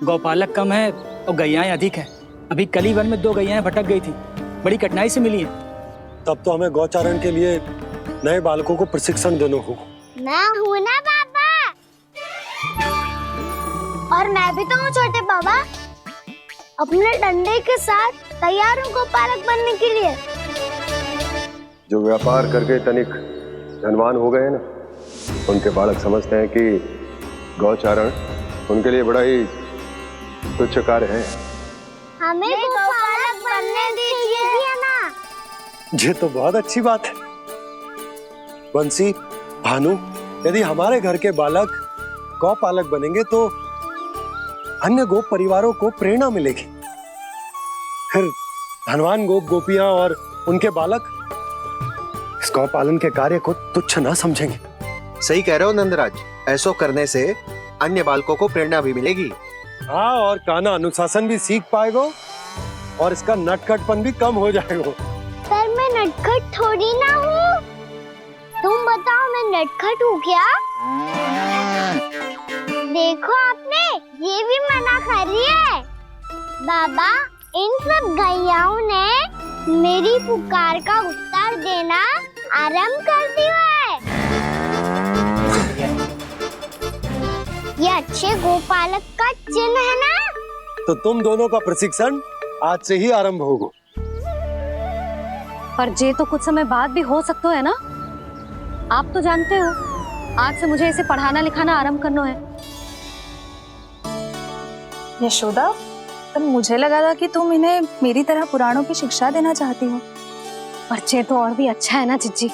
गौपालक कम है और गैयाएं अधिक हैं। अभी कली वन में 2 गैयाएं भटक गई थी, बड़ी कठिनाई से मिली हैं। तब तो हमें गौचारण के लिए नए बालकों को प्रशिक्षण देना होगा। मैं हूँ ना बाबा, और मैं भी तो हूँ छोटे बाबा। अपने डंडे के साथ तैयार हूँ गौपालक बनने के लिए। जो व्यापार करके तनिक धनवान हो गए ना, उनके बालक समझते हैं कि गौचारण उनके लिए बड़ा ही तुच्छ कार्य है। हमें गौपालक बनने दीजिए ना। ये तो बहुत अच्छी बात है। बंसी, भानु, यदि हमारे घर के बालक गौपालक बनेंगे तो अन्य गोप परिवारों को प्रेरणा मिलेगी। फिर धनवान गोप गोपियां और उनके बालक इस गौपालन के कार्य को तुच्छ ना समझेंगे। सही कह रहे हो नंदराज, ऐसा करने से अन्य बालकों को प्रेरणा भी मिलेगी। हाँ, और कान्हा अनुशासन भी सीख पाएगा और इसका नटखटपन भी कम हो जाएगा। पर मैं नटखट थोड़ी ना हूँ। तुम बताओ, मैं नटखट हूँ क्या? देखो आपने ये भी मना कर रही है। बाबा, इन सब गैयाओं ने मेरी पुकार का उत्तर देना आरंभ कर दिया है। ये अच्छे गोपालक का चिन्ह है ना? तो तुम दोनों का प्रशिक्षण आज से ही आरंभ होगा। पर जे तो कुछ समय बाद भी हो सकता है ना। आप तो जानते हो, आज से मुझे इसे पढ़ाना लिखाना आरंभ करना है। यशोदा, पर मुझे लगा था कि तुम इन्हें मेरी तरह पुराणों की शिक्षा देना चाहती हो। पर जे तो और भी अच्छा है ना जिज्जी।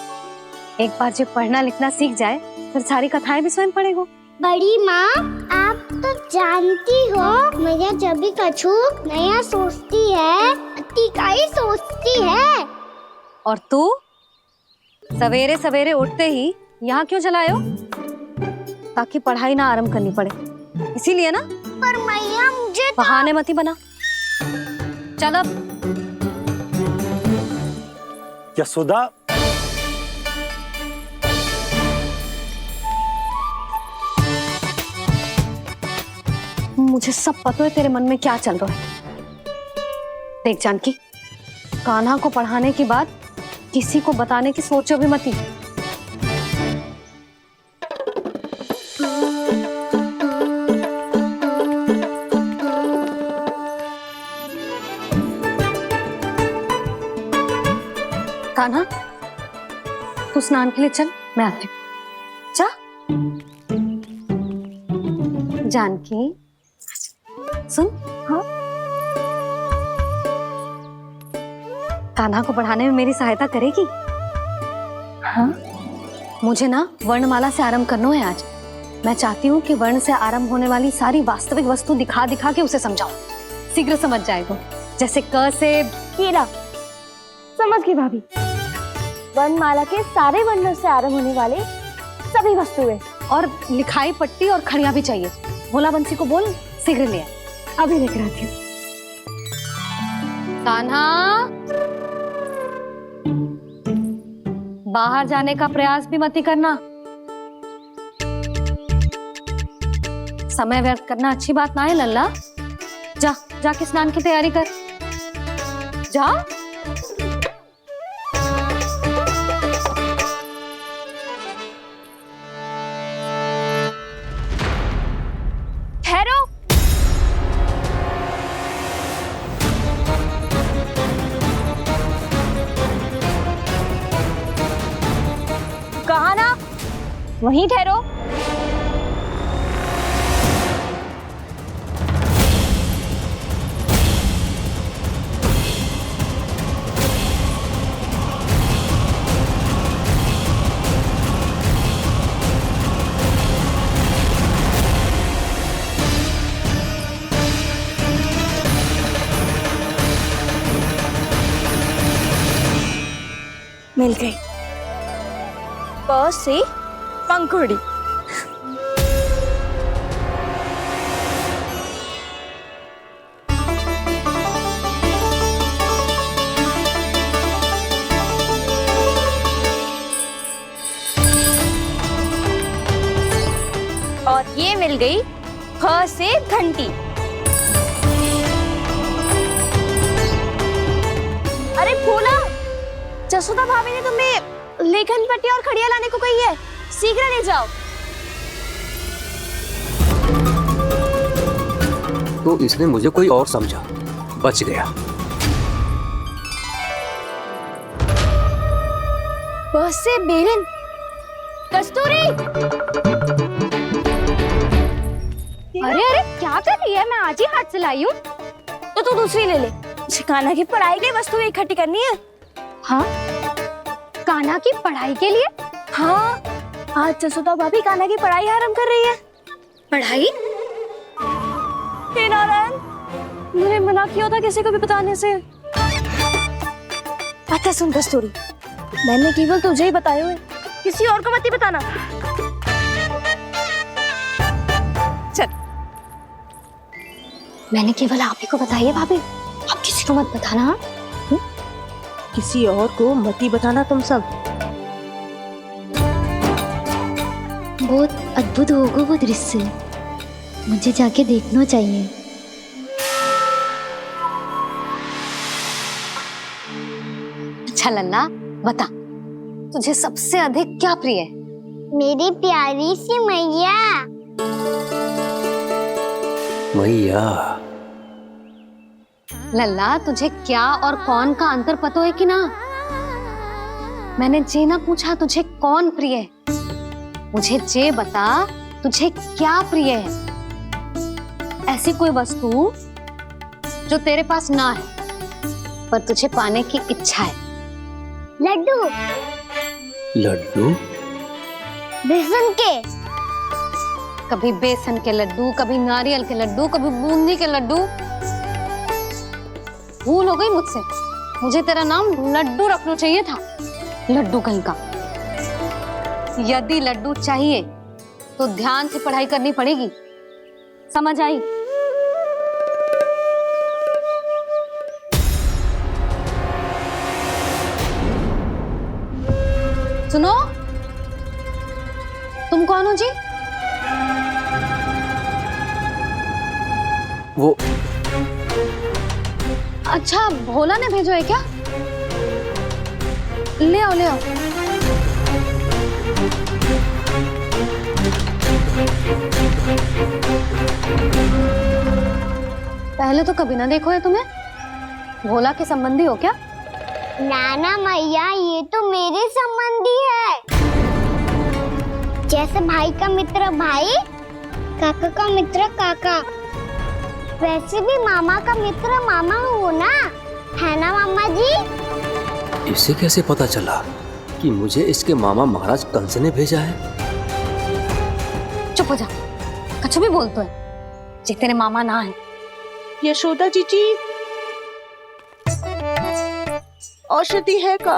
एक बार जब पढ़ना लिखना सीख जाए फिर सारी कथाएं भी स्वयं पढ़ेगो। बड़ी माँ, आप तो जानती हो मैया जब भी कछु नया सोचती है, अतिका ही सोचती है। और तू सवेरे सवेरे उठते ही यहाँ क्यों चलाए हो? ताकि पढ़ाई ना आरंभ करनी पड़े, इसीलिए ना। पर मैया मुझे तो... बहाने मत ही बना। चल अब। यशोदा, मुझे सब पता है तेरे मन में क्या चल रहा है। देख जानकी, कान्हा को पढ़ाने के बाद किसी को बताने की सोचो भी मत ही। कान्हा, तू स्नान के लिए चल, मैं आती हूँ। जा। जानकी, सुन। हाँ? कान्हा को पढ़ाने में मेरी सहायता करेगी? हाँ? मुझे ना वर्णमाला से आरंभ करना है आज। मैं चाहती हूँ कि वर्ण से आरंभ होने वाली सारी वास्तविक वस्तु दिखा दिखा के उसे समझाऊं। शीघ्र समझ जाएगा। जैसे क से कीड़ा। समझ गई भाभी। वर्णमाला के सारे वर्णों से आरंभ होने वाले सभी वस्तुएं, और लिखाई पट्टी और खड़िया भी चाहिए। भोला बंसी को बोल शीघ्र ले आए। अभी लेकर आती हूँ। कान्हा, बाहर जाने का प्रयास भी मत ही करना। समय व्यर्थ करना अच्छी बात ना है लल्ला। जा, जाके स्नान की तैयारी कर। जा। ठहरो। कहा ना, वहीं ठहरो। मिल गई। प से पंखुड़ी। और ये मिल गई फ से घंटी। जसोदा भाभी ने तुम्हें लेखन पट्टी और खड़िया लाने को कही है, शीघ्र ले जाओ। तो इसने मुझे कोई और समझा, बच गया। बस से बेरन, कस्तूरी। अरे अरे क्या कर रही है? मैं आज ही हाथ से लाई हूँ। तो तू दूसरी ले ले। कान्हा की पढ़ाई की वस्तु इकट्ठी करनी है। हाँ, कान्हा की पढ़ाई के लिए? हाँ, आज जसोदा भाभी कान्हा की पढ़ाई आरंभ कर रही है। पढ़ाई? हे नारायण, मैंने मना किया था किसी को भी बताने से। अच्छा सुन कस्तूरी, मैंने केवल तुझे ही बताए हुए, किसी और को मत ही बताना। चल। मैंने केवल आप ही को बताई है भाभी, आप किसी को मत बताना। किसी और को मत ही बताना तुम सब। बहुत अद्भुत होगा वो दृश्य, मुझे जाके देखना चाहिए। अच्छा लल्ला, बता तुझे सबसे अधिक क्या प्रिय है? मेरी प्यारी सी मैया। मैया, लल्ला तुझे क्या और कौन का अंतर पता है कि ना? मैंने जे ना पूछा तुझे कौन प्रिय है, मुझे जे बता तुझे क्या प्रिय है। ऐसी कोई वस्तु जो तेरे पास ना है पर तुझे पाने की इच्छा है। लड्डू। लड्डू? बेसन के। कभी बेसन के लड्डू, कभी नारियल के लड्डू, कभी बूंदी के लड्डू। भूल हो गई मुझसे, मुझे तेरा नाम लड्डू रखना चाहिए था। लड्डू कहीं का। यदि लड्डू चाहिए तो ध्यान से पढ़ाई करनी पड़ेगी, समझ आई? सुनो, तुम कौन हो जी? वो अच्छा, भोला ने भेजो है क्या? ले आओ ले आओ। पहले तो कभी ना देखो है तुम्हें। भोला के संबंधी हो क्या? नाना मैया, ये तो मेरे संबंधी है। जैसे भाई का मित्र भाई, काका का मित्र काका, वैसे भी मामा का मित्र मामा हो ना, है ना मामा जी? इसे कैसे पता चला कि मुझे इसके मामा महाराज कंस ने भेजा है? चुप हो जा, कछु भी बोलते है जे तेरे मामा ना है। यशोदा जीजी, औषधि है का?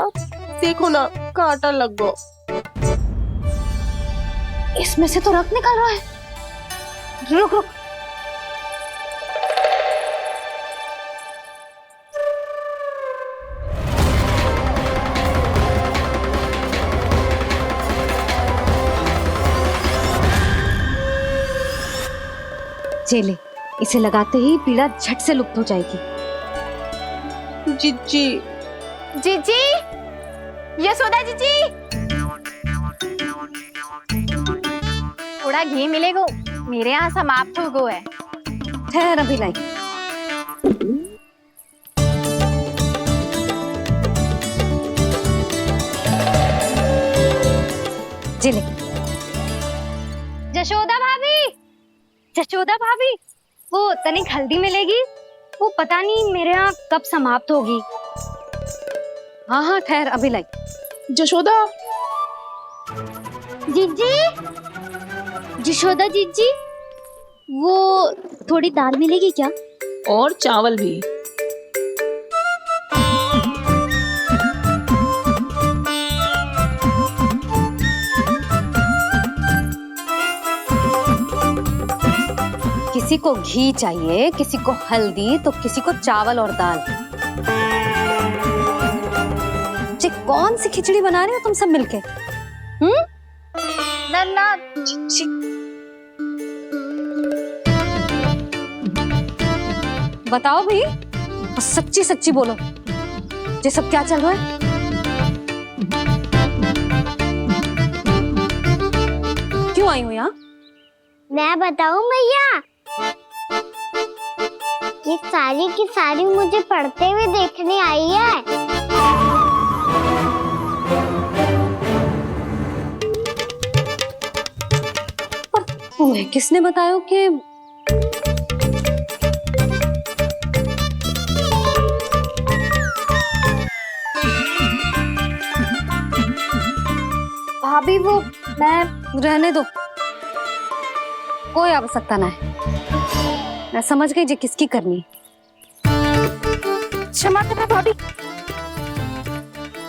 देखो ना, कांटा लग गो। इसमें से तो रक्त निकल रहा है। रुक रुक, चले, इसे लगाते ही पीड़ा झट से लुप्त हो जाएगी। जीजी, जीजी, यशोदा जीजी, थोड़ा घी मिलेगा? मेरे यहाँ समाप्त हो गया है। ठहर अभी लाई। जिले। जशोदा भाभी, जशोदा भाभी, वो तनिक हल्दी मिलेगी? वो पता नहीं मेरे यहाँ कब समाप्त होगी। हाँ हाँ ठहर अभी लाई। जशोदा, जीजी, जशोदा जीजी, वो थोड़ी दाल मिलेगी क्या? और चावल भी। किसी को घी चाहिए, किसी को हल्दी, तो किसी को चावल और दाल। जी कौन सी खिचड़ी बना रहे हो तुम सब मिलके? नन्ना, बताओ भाई, सच्ची सच्ची बोलो, ये सब क्या चल रहा है? क्यों आई हो यहाँ? मैं बताऊं भैया, ये सारी की सारी मुझे पढ़ते हुए देखने आई है। तुम्हें किसने बताया कि भाभी वो मैं रहने दो, कोई आवश्यकता ना है। मैं समझ गई जो किसकी करनी है। क्षमा करना भाभी,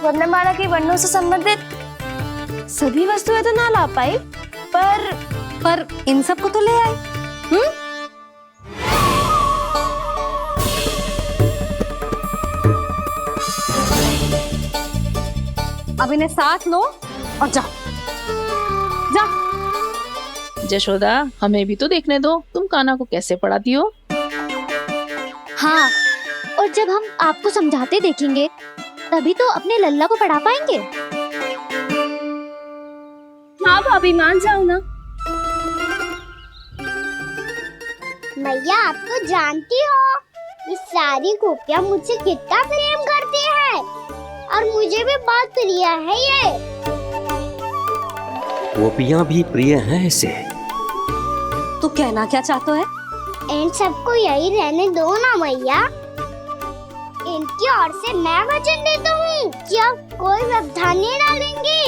वर्णमाला के वर्णों से संबंधित सभी वस्तुएं तो ना ला पाई, पर इन सब को तो ले आए। अब इन्हें साथ लो और जाओ। जा। जशोदा, हमें भी तो देखने दो तुम कान्हा को कैसे पढ़ाती हो। हाँ, और जब हम आपको समझाते देखेंगे तभी तो अपने लल्ला को पढ़ा पाएंगे। हाँ भाभी, मान जाओ ना। मैया, आप तो जानती हो ये सारी गोपियां मुझसे कितना प्रेम करती है, और मुझे भी बहुत प्रिय है ये। गोपियां भी प्रिय हैं इसे। तू कहना क्या चाहता है? इन सबको यही रहने दो ना मैया। इनकी ओर से मैं वचन देता हूँ कि अब कोई व्यवधान नहीं डालेंगी।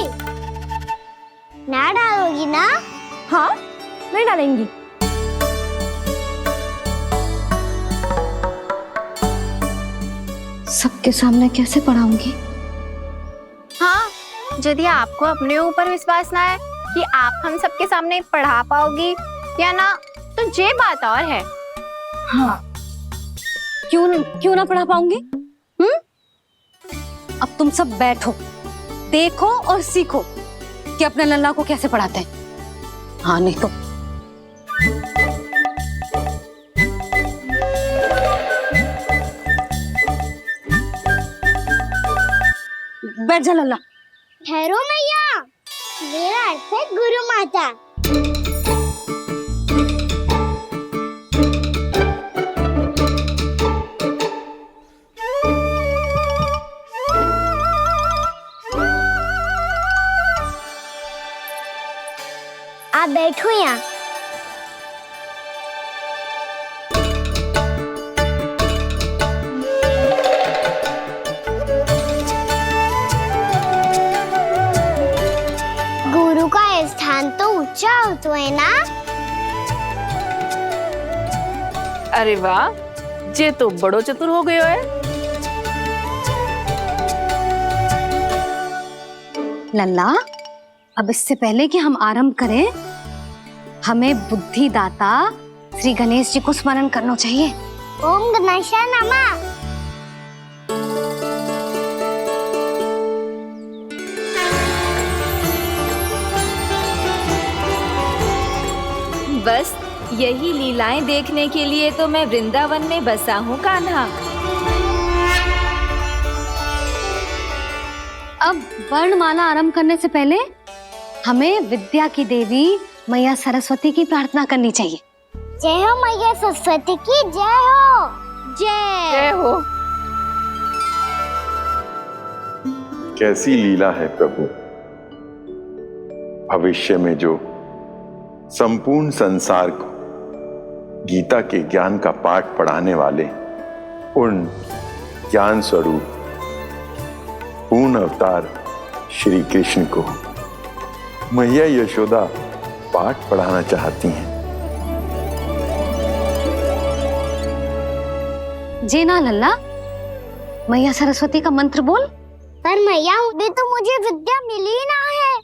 ना डालोगी ना? हाँ, नहीं डालेंगी। सबके सामने कैसे पढ़ाऊंगी? हाँ, यदि आपको अपने ऊपर विश्वास ना है कि आप हम सबके सामने पढ़ा पाओगी या ना, तो ये बात और है। हाँ, क्यों ना पढ़ा पाऊंगी? अब तुम सब बैठो, देखो और सीखो कि अपने लल्ला को कैसे पढ़ाते हैं। हाँ, नहीं तो बैठ जा लल्ला। ठहरो मैया, मेरा अर्थ है गुरु माता। आप बैठो यहाँ। गुरु का स्थान तो ऊंचा होता है ना? अरे वाह, जे तो बड़ो चतुर हो गयो है। लल्ला, अब इससे पहले कि हम आरंभ करें, हमें बुद्धिदाता श्री गणेश जी को स्मरण करना चाहिए। ओम गणेशाय नमः। बस यही लीलाएं देखने के लिए तो मैं वृंदावन में बसा हूँ कान्हा। अब वर्णमाला आरंभ करने से पहले हमें विद्या की देवी मैया सरस्वती की प्रार्थना करनी चाहिए। जय हो मैया सरस्वती की, जय हो। जय हो। कैसी लीला है प्रभु। भविष्य में जो संपूर्ण संसार को गीता के ज्ञान का पाठ पढ़ाने वाले उन ज्ञान स्वरूप पूर्ण अवतार श्री कृष्ण को मैया यशोदा पाठ पढ़ाना चाहती हैं। जी ना लल्ला, मैया सरस्वती का मंत्र बोल। पर मैया, अभी तो मुझे विद्या मिली ना है।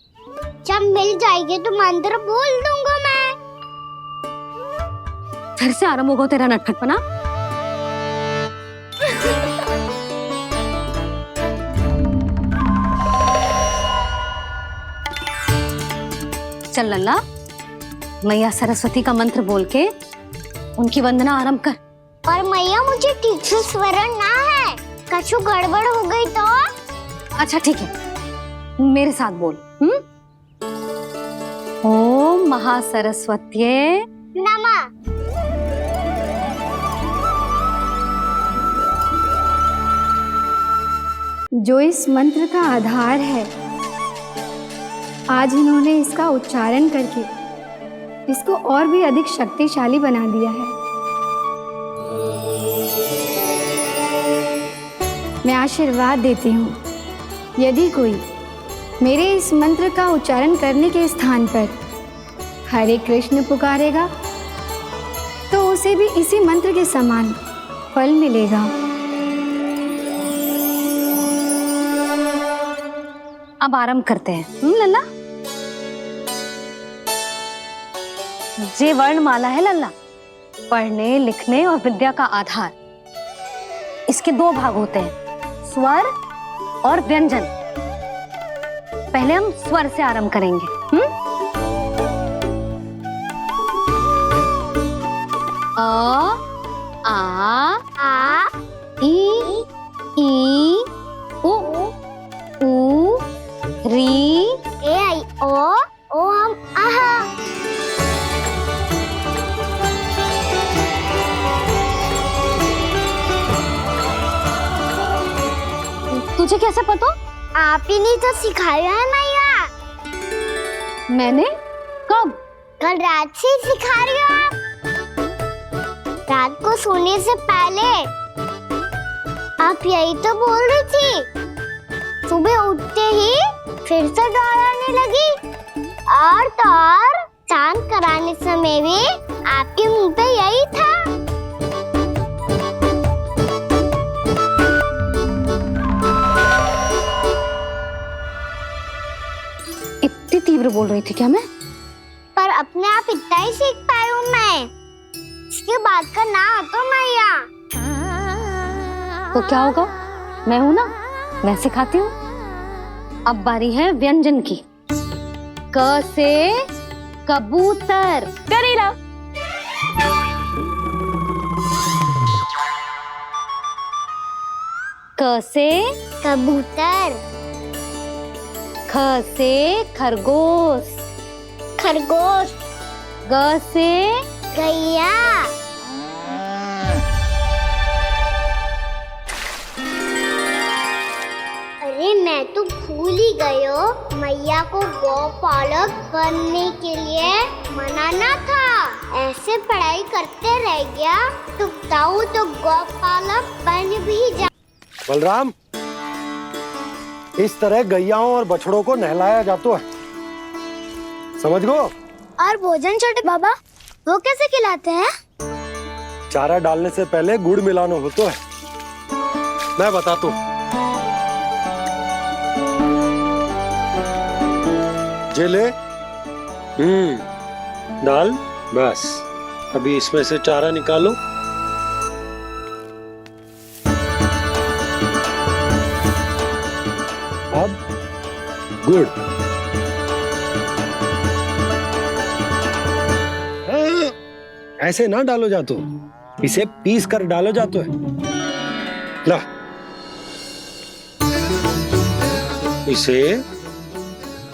जब मिल जाएगी तो मंत्र बोल दूंगा मैं। फिर से आरंभ होगा तेरा नटखटपना। चल लल्ला, मैया सरस्वती का मंत्र बोल के उनकी वंदना आरंभ कर। पर मैया, मुझे ठीक से स्मरण ना है, कछु गड़बड़ हो गई तो? अच्छा ठीक है, मेरे साथ बोल। ओम महासरस्वत्यै नमः। जो इस मंत्र का आधार है, आज इन्होंने इसका उच्चारण करके इसको और भी अधिक शक्तिशाली बना दिया है। मैं आशीर्वाद देती हूँ, यदि कोई मेरे इस मंत्र का उच्चारण करने के स्थान पर हरे कृष्ण पुकारेगा तो उसे भी इसी मंत्र के समान फल मिलेगा। अब आरंभ करते हैं। लल्ला, जे वर्णमाला है लल्ला, पढ़ने लिखने और विद्या का आधार। इसके दो भाग होते हैं, स्वर और व्यंजन। पहले हम स्वर से आरंभ करेंगे। अ, आ, ई, उ, री, ए आई ओ हम आहा। तुझे कैसे पता? आप ही नहीं तो सिखाया है मैया। मैंने? कब? कल रात से ही सिखा रही हो आप। रात को सोने से पहले आप यही तो बोल रही थी। सुबह उठते ही फिर से दोहराने लगी, और तो और चांद कराने समय भी आपके मुंह पे यही था। इतनी तीव्र बोल रही थी क्या मैं? पर अपने आप इतना ही सीख पाई हूँ मैं। इसके बाद का ना तो मैया। तो क्या होगा? मैं हूं ना, मैं सिखाती हूँ। अब बारी है व्यंजन की। क से कबूतर। करेला। क से कबूतर। ख से खरगोश। खरगोश। ग से गैया। अरे मैं तो भूल ही गई हो, मैया को गौपालक बनने के लिए मनाना था। ऐसे पढ़ाई करते रह गया तो ताऊ तो गौपालक बन भी जा। बलराम, इस तरह गैयाओं और बछड़ों को नहलाया जाता है, समझ गो? और भोजन छोटे बाबा, वो कैसे खिलाते हैं? चारा डालने से पहले गुड़ मिलाना होता है। मैं बताता हूँ। जे ले, डाल, बस। अभी इसमें से चारा निकालो। अब गुड़। ऐसे ना डालो जातो, इसे पीस कर डालो जातो है। ला, इसे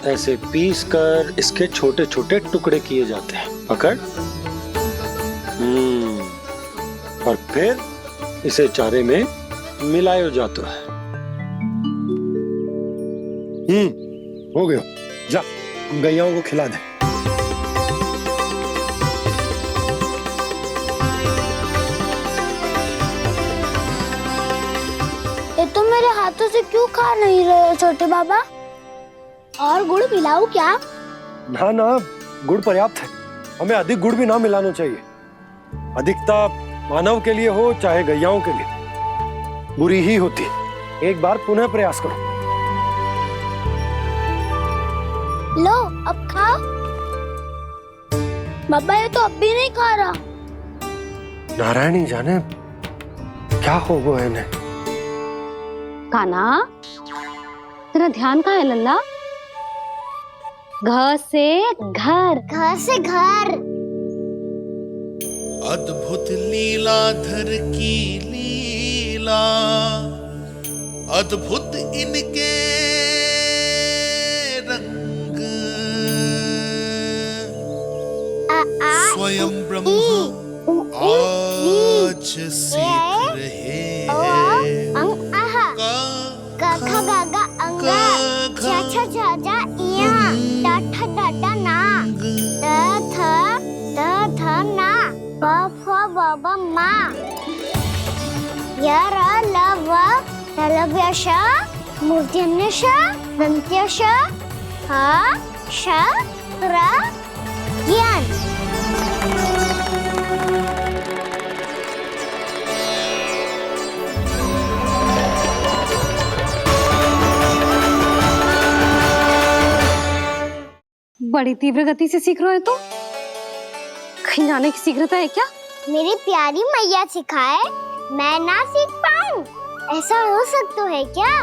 ऐसे पीस कर इसके छोटे छोटे टुकड़े किए जाते हैं। पकड़। और फिर इसे चारे में मिलाया जाता है। हो गया। जा, गैयाओं को खिला दे। ये तो मेरे हाथों से क्यों खा नहीं रहे हो छोटे बाबा? और गुड़ मिलाऊं क्या? ना ना, गुड़ पर्याप्त है। हमें अधिक गुड़ भी ना मिलाना चाहिए। अधिकता मानव के लिए हो चाहे गैयाओं के लिए बुरी ही होती। एक बार पुनः प्रयास करो। लो, अब खाओ। बाबा ये तो अब भी नहीं खा रहा। नारायणी जाने क्या हो गया इन्हें। कान्हा, तेरा ध्यान कहाँ है लल्ला? घ से घर। घर से घर। अद्भुत लीलाधर की लीला, अद्भुत इनके रंग, स्वयं ब्रह्म आज सीख रहे हैं। क ख ग घ अंग छ छ छ ज इया ट ठ ड ड ना ट थ ना प फ ब ब मा य र ल व लव्य श मूर्धन्य श दन्त्य श ह श र ज्ञान। बड़ी तीव्र गति से सीख रहे हो तो कहीं जाने की शीघ्रता है क्या? मेरी प्यारी मैया सिखाए मैं ना सीख पाऊं, ऐसा हो सकता है क्या?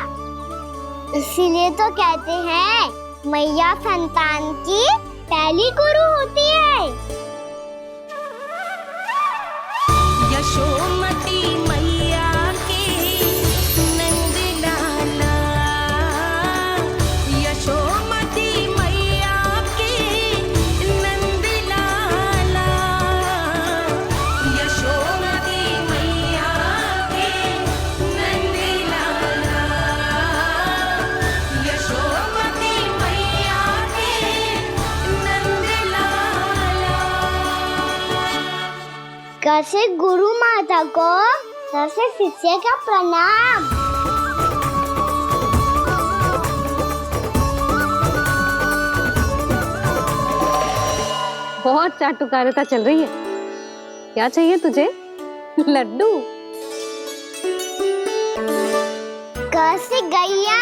इसीलिए तो कहते हैं मैया संतान की पहली गुरु होती है। यशोमती मैया के नंद लाला, यशोमती मैया के नंद लाला, यशोमती मैया के नंद लाला, यशोमती मैया के नंद लाला। कैसे गुरु माता को सबसे शिष्य का प्रणाम। बहुत चाटुकारिता चल रही है। क्या चाहिए तुझे? लड्डू? कैसे गैया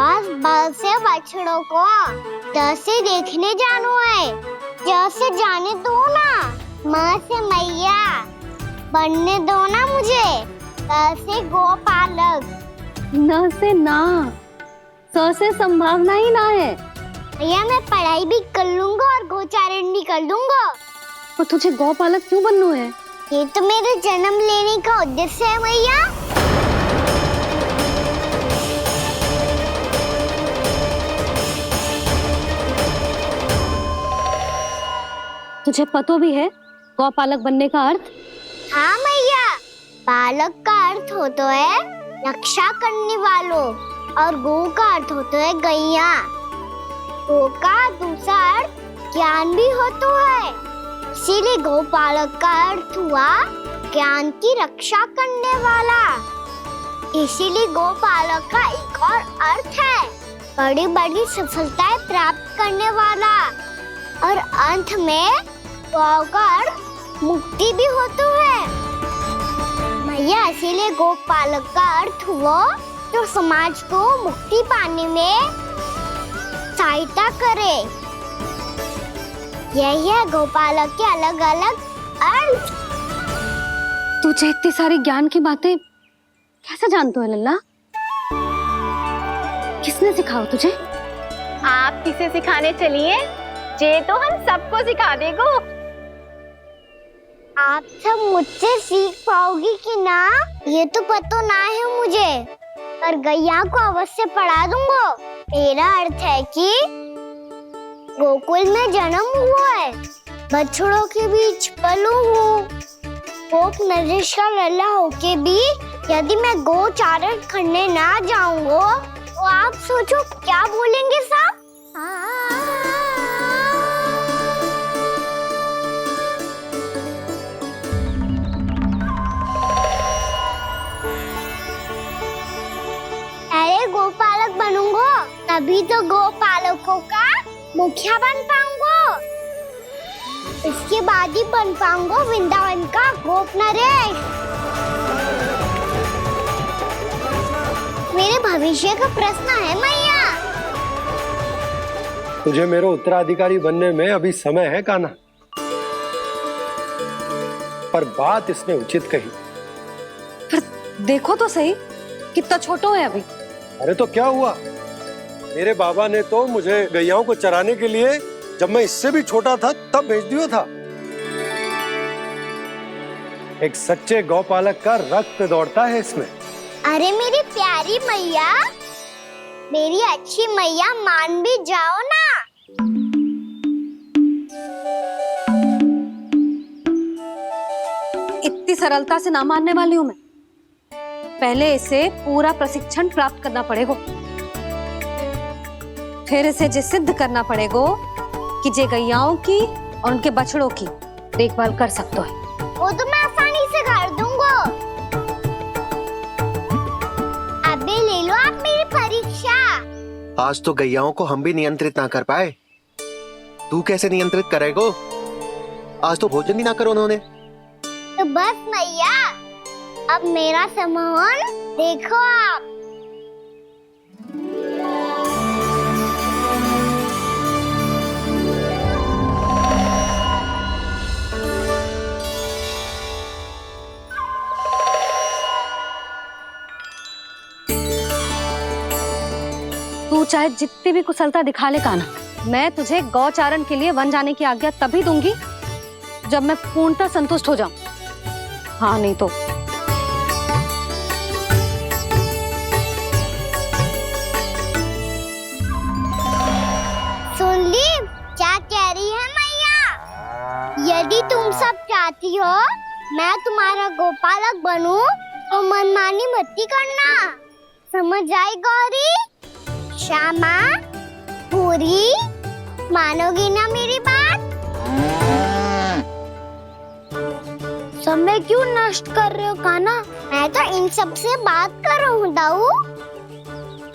आज बल से बछड़ों को कैसे देखने जानो है, जैसे जाने दो ना, माँ से मैया बनने दो ना मुझे, कैसे गोपालक। न से ना, स से संभावना ही ना है। भैया मैं पढ़ाई भी कर लूंगा और गोचारण भी कर दूंगा। तो तुझे गौपालक क्यों बनना है? ये तो मेरे जन्म लेने का उद्देश्य है मैया। तुझे पता भी है गौपालक बनने का अर्थ? हाँ मैया, पालक का अर्थ होता है रक्षा करने वालों और गौ का अर्थ होता है गैया। गौ का दूसरा अर्थ ज्ञान भी होता है, इसीलिए गौपालक का अर्थ हुआ ज्ञान की रक्षा करने वाला। इसीलिए गौपालक का एक और अर्थ है बड़ी बड़ी सफलताएं प्राप्त करने वाला, और अंत में गौ का अर्थ मुक्ति भी होता है। भैया इसीलिए गोपालक का अर्थ हुआ जो समाज को मुक्ति पाने में सहायता करे। यही है गोपालक के अलग अलग अर्थ। तुझे इतनी सारी ज्ञान की बातें कैसे जानते हो लल्ला? किसने सिखाओ तुझे? आप किसे सिखाने चलिए, जे तो हम सबको सिखा देगो। आप सब मुझसे सीख पाओगी कि ना ये तो पता ना है मुझे, पर गैया को अवश्य पढ़ा दूंगा। मेरा अर्थ है कि गोकुल में जन्म हुआ है, बछड़ों के बीच पलू हूँ, गोप नरेश का लल्ला होके भी यदि मैं गोचारण करने ना जाऊंगा तो आप सोचो क्या बोलेंगे सब? अरे गोपालक बनूंगा तभी तो गोपालकों का मुखिया बन पाऊंगा, इसके बाद ही बन पाऊंगा वृंदावन का गोप नरेश। मेरे भविष्य का प्रश्न है मैया। तुझे मेरे उत्तराधिकारी बनने में अभी समय है कान्हा, पर बात इसने उचित कही। पर देखो तो सही कितना छोटा है अभी। अरे तो क्या हुआ, मेरे बाबा ने तो मुझे गैयाओं को चराने के लिए जब मैं इससे भी छोटा था तब भेज दिया था। एक सच्चे गौपालक का रक्त दौड़ता है इसमें। अरे मेरी प्यारी मैया, मेरी अच्छी मैया, मान भी जाओ ना। इतनी सरलता से ना मानने वाली हूं मैं। पहले इसे पूरा प्रशिक्षण प्राप्त करना पड़ेगा, फिर इसे जे सिद्ध करना पड़ेगा कि जे गैयाओं की और उनके बछड़ों की देखभाल कर सकते है। वो तो मैं आसानी से कर दूंगा। अबे ले लो आप मेरी परीक्षा। आज तो गैयाओं को हम भी नियंत्रित ना कर पाए, तू कैसे नियंत्रित करेगो? आज तो भोजन ही ना करो उन्होंने। तो बस मैया, अब मेरा सम्मान देखो आप। तू चाहे जितनी भी कुशलता दिखा ले कान्हा, मैं तुझे गौचारण के लिए वन जाने की आज्ञा तभी दूंगी जब मैं पूर्णतः संतुष्ट हो जाऊं। हाँ नहीं तो सुन ली क्या कह रही है मैया? यदि तुम सब चाहती हो मैं तुम्हारा गोपालक बनूं तो मनमानी मत करना, समझ आई गौरी? श्यामा, पूरी, मानोगी ना मेरी बात? समय क्यों नष्ट कर रहे हो कान्हा? मैं तो इन सब से बात कर रहा हूँ दाऊ,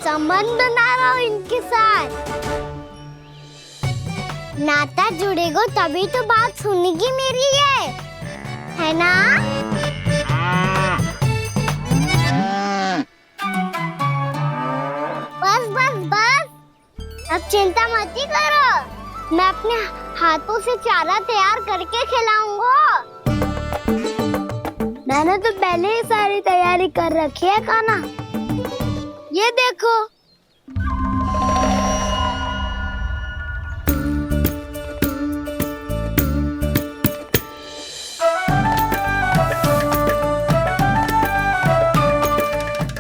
संबंध बना रहा हूँ इनके साथ। नाता जुड़ेगा तभी तो बात सुनेगी मेरी है ना? बस बस बस, अब चिंता मत ही करो, मैं अपने हाथों से चारा तैयार करके खिलाऊंगा। मैंने तो पहले ही सारी तैयारी कर रखी है कान्हा, ये देखो।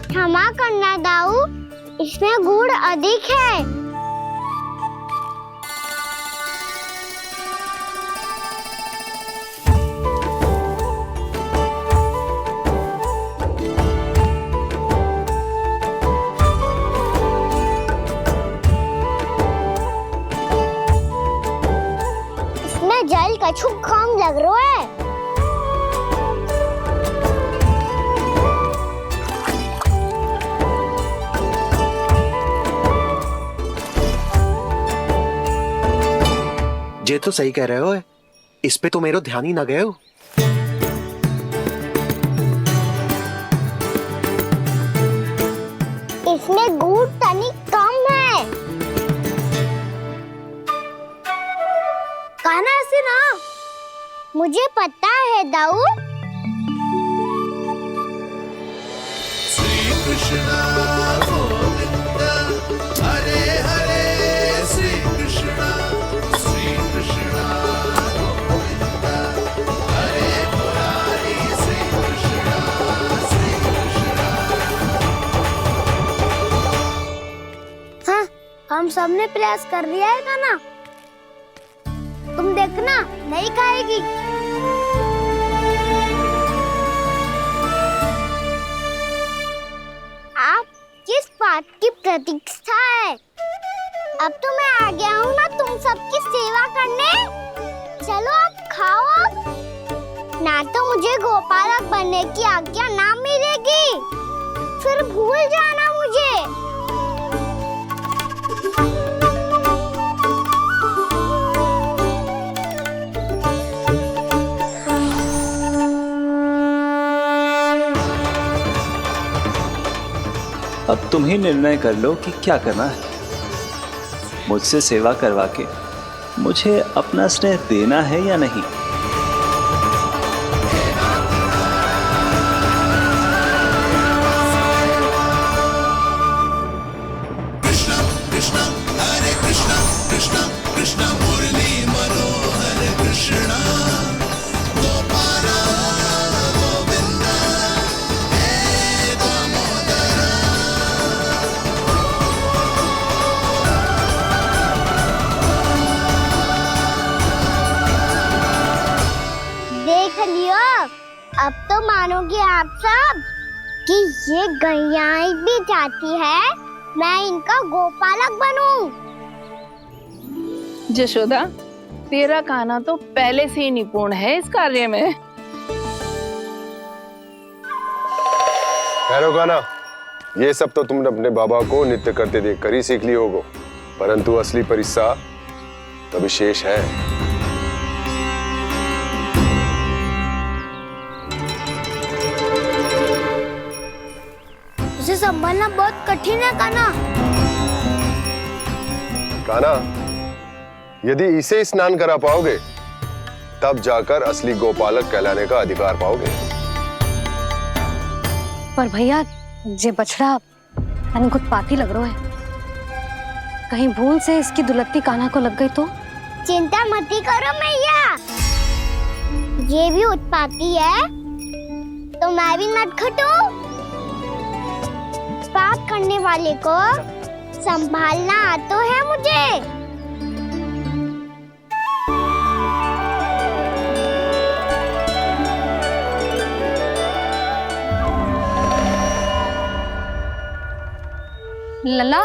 क्षमा करना दाऊ, इसमें गुड़ अधिक है। इसमें जल कछु कम लग रहा है। ये तो सही कह रहे हो, इस पे तो मेरो ध्यान ही ना गए हो। इसमें गुड़ तनिक कम है। कान्हा ऐसे ना, मुझे पता है दाऊ। श्री कृष्णा गोविंद हरे हरे, श्री कृष्णा गोविंद हरे मुरारी, श्री कृष्णा हाँ, हम सबने प्रयास कर लिया है कान्हा, तुम देखना नहीं खाएगी। आप किस बात की प्रतीक्षा है? अब तो मैं आ गया हूँ ना तुम सबकी सेवा करने। चलो अब खाओ अब। ना तो मुझे गोपालक बनने की आज्ञा ना मिलेगी, फिर भूल जाना मुझे। अब तुम ही निर्णय कर लो कि क्या करना है। मुझसे सेवा करवा के मुझे अपना स्नेह देना है या नहीं। कृष्ण कृष्ण हरे कृष्ण, कृष्ण कृष्ण मुरली मनोहर कृष्ण गोपाला गोविंद हे दामोदर। तो मानोगे आप सब कि ये गैयाएं भी चाहती है मैं इनका गोपालक बनूं। जशोदा, तेरा कान्हा तो पहले से ही निपुण है इस कार्य में। खैरो कान्हा, ये सब तो तुमने अपने बाबा को नृत्य करते देख कर ही सीख ली होगो, परंतु असली परिस्सा तो विशेष है। उसे संभालना बहुत कठिन है कान्हा। कान्हा, यदि इसे स्नान करा पाओगे तब जाकर असली गोपालक कहलाने का अधिकार पाओगे। पर भैया ये बछड़ा तनिक उत्पाती लग रहा है, कहीं भूल से इसकी दुलत्ती कान्हा को लग गई तो? चिंता मत करो मैया, ये भी उत्पाती है तो मैं भी नटखट हूँ। पाप करने वाले को संभालना आता है मुझे। लला,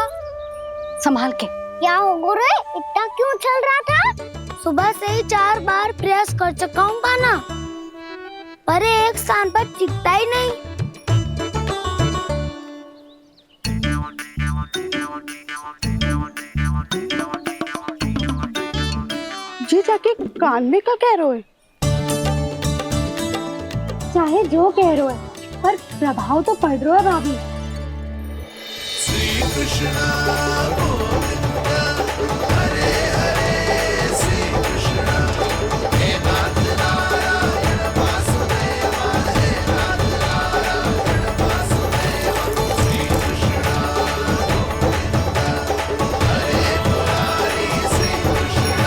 संभाल के। क्या हो गुरु, इतना क्यों चल रहा था? सुबह से ही 4 बार प्रयास कर चुका हूँ कान्हा, पर एक स्थान पर टिकता ही नहीं। जी जाके कान में का कह रहे हो? चाहे जो कह रहे हो पर प्रभाव तो पड़ रहा है भाभी। श्री कृष्ण गोविंद हरे हरे, श्री कृष्ण हे नाथ नारायण वासुदेव, हे नाथ नारायण वासुदेव, श्री कृष्ण गोविंद हरे मुरारी, श्री कृष्ण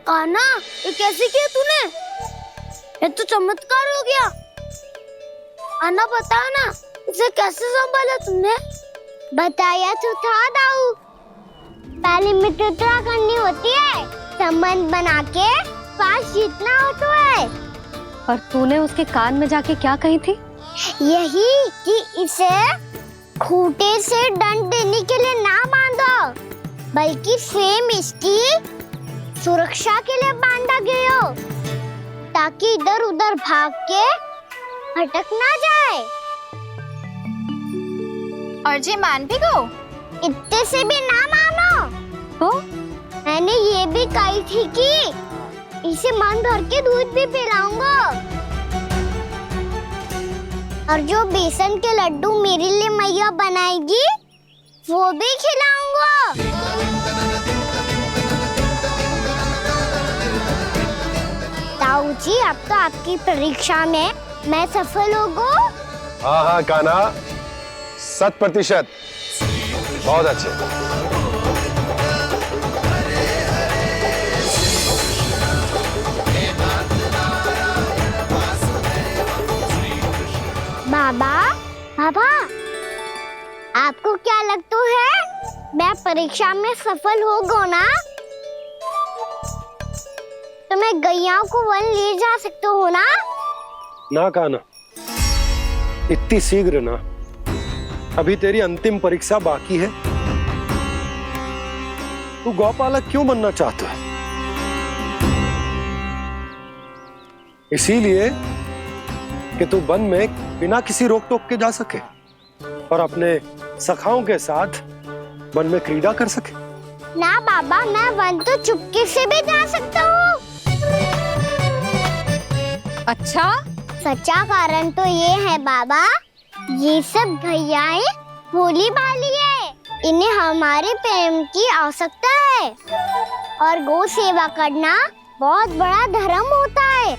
कान्हा, ये कैसे किया तूने? ये तो चमत्कार हो गया। अन्ना बता ना, इसे कैसे संभाला तुमने? बताया तो था दाऊ, पहले मित्रता करनी होती है, संबंध बना के पास जीतना होता है। और तूने उसके कान में जाके क्या कही थी? यही कि इसे खूंटे से दंड देने के लिए ना बांधो, बल्कि स्वयं इसकी सुरक्षा के लिए बांधा गया हो, ताकि इधर उधर भाग के भटक ना जाए। और जी मान भी गो? इतने से भी ना मानो। तो मैंने ये भी कही थी कि इसे मन भर के दूध भी पिलाऊंगा, और जो बेसन के लड्डू मेरे लिए मैया बनाएगी वो भी खिलाऊंगा। ताऊ जी, अब तो आपकी परीक्षा में मैं सफल होगा। हाँ हाँ कान्हा, 100%। बहुत अच्छे। बाबा, बाबा, आपको क्या लगता है मैं परीक्षा में सफल होगा ना? तो मैं गैयाओं को वन ले जा सकता हूँ ना? ना कान्हा, इतनी शीघ्र ना, अभी तेरी अंतिम परीक्षा बाकी है। तू गौपालक क्यों बनना चाहता है? इसीलिए कि तू वन में बिना किसी रोक टोक के जा सके और अपने सखाओं के साथ वन में क्रीड़ा कर सके। ना बाबा, मैं वन तो चुपके से भी जा सकता हूँ। अच्छा, सच्चा कारण तो ये है बाबा, ये सब गैयाएं भोली भाली है, इन्हें हमारे प्रेम की आवश्यकता है, और गौ सेवा करना बहुत बड़ा धर्म होता है।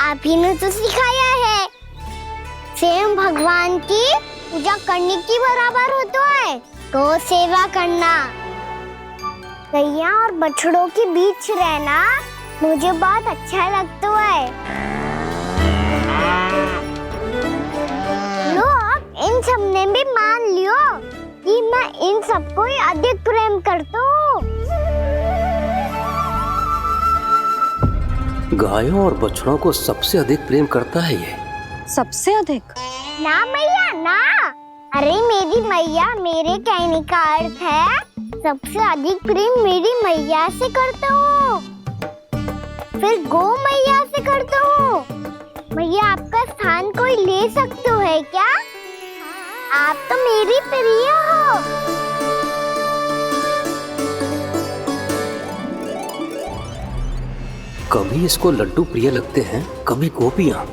आप ही ने तो सिखाया है, स्वयं भगवान की पूजा करने की बराबर होता है गौ सेवा करना। गैया और बछड़ों के बीच रहना मुझे बहुत अच्छा लगता है। लो, अब इन सब ने भी मान लियो कि मैं इन सबको ही अधिक प्रेम करता हूँ। गायों और बछड़ों को सबसे अधिक प्रेम करता है ये। सबसे अधिक? ना मैया ना, अरे मेरी मैया मेरे कहने का अर्थ है सबसे अधिक प्रेम मेरी मैया से करता हूँ, फिर गो मैया से करता हूँ। मैया आपका स्थान कोई ले सकते है क्या? आप तो मेरी प्रिय हो। कभी इसको लड्डू प्रिय लगते हैं, कभी गोपियां,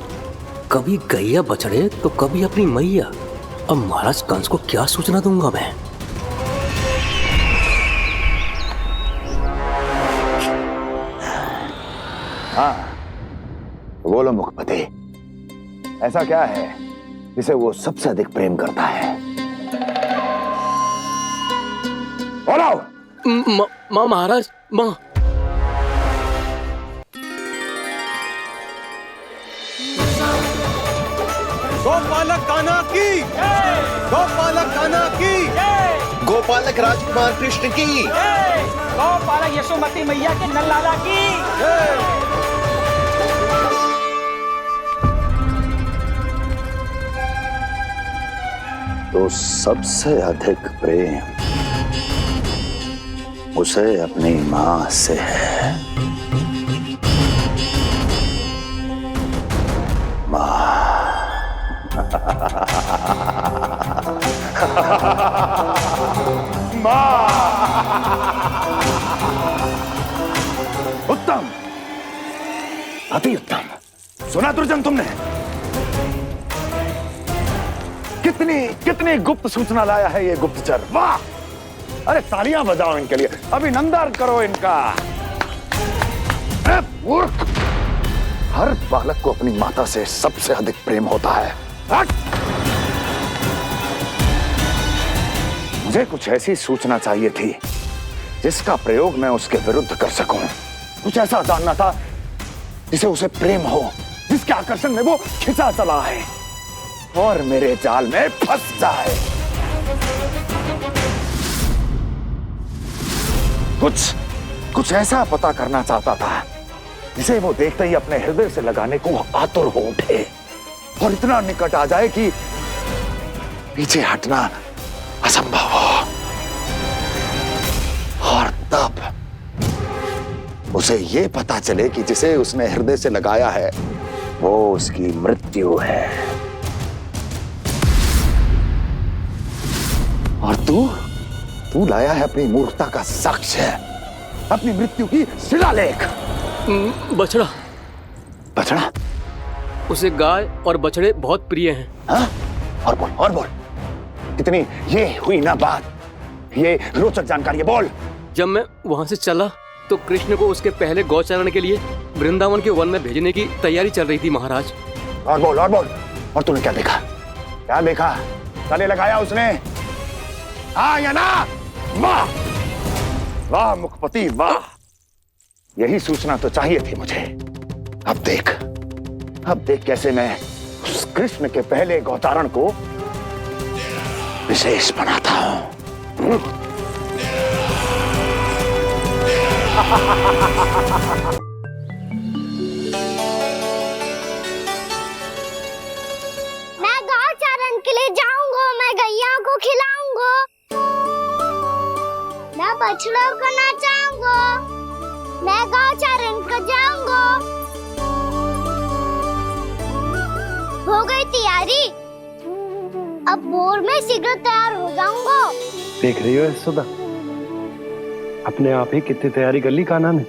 कभी गैया बछड़े, तो कभी अपनी मैया। अब महाराज कंस को क्या सूचना दूंगा मैं? हाँ, बोलो मुखपति, ऐसा क्या है जिसे वो सबसे अधिक प्रेम करता है? बोलो। माँ महाराज, माँ। गोपालक कान्हा की, गोपालक कान्हा की, गोपालक राजकुमार कृष्ण की, गोपालक यशोमती मैया के नल लाला की। तो सबसे अधिक प्रेम उसे अपनी मां से है। उत्तम, अति उत्तम। सुना दुर्जन तुमने? कितनी गुप्त सूचना लाया है ये गुप्तचर। वाह! अरे तालियां बजाओ इनके लिए, अभिनंदन करो इनका। मूर्ख! हर बालक को अपनी माता से सबसे अधिक प्रेम होता है। मुझे कुछ ऐसी सूचना चाहिए थी जिसका प्रयोग मैं उसके विरुद्ध कर सकूं। कुछ ऐसा जानना था जिसे उसे प्रेम हो, जिसके आकर्षण में वो खिंचा चला है और मेरे जाल में फंस जाए। कुछ ऐसा पता करना चाहता था जिसे वो देखते ही अपने हृदय से लगाने को आतुर हो उठे और इतना निकट आ जाए कि पीछे हटना असंभव हो। और तब उसे ये पता चले कि जिसे उसने हृदय से लगाया है वो उसकी मृत्यु है। और तू लाया है अपनी मूर्खता का साक्ष्य, अपनी मृत्यु की शिलालेख। बछड़ा। बछड़ा? उसे गाय और बछड़े बहुत प्रिय हैं। हाँ? और बोल। कितनी ये हुई ना बात, ये रोचक जानकारी है, बोल। जब मैं वहां से चला तो कृष्ण को उसके पहले गौचारण के लिए वृंदावन के वन में भेजने की तैयारी चल रही थी महाराज। और बोल। और तूने क्या देखा? गले लगाया उसने? हाँ या ना? वाह मुखपति वाह, यही सूचना तो चाहिए थी मुझे। अब देख कैसे मैं उस कृष्ण के पहले गौचारण को विशेष बनाता हूं। मैं गौचारण के लिए जाऊंगा, मैं गैया को खिलाऊंगा, मैं बछड़ों को नचाऊंगा, मैं गौचारण को जाऊंगा। हो गई तैयारी, अब भोर में शीघ्र तैयार हो जाऊंगा। देख रही हो यशोदा, अपने आप ही कितनी तैयारी कर ली कान्हा ने।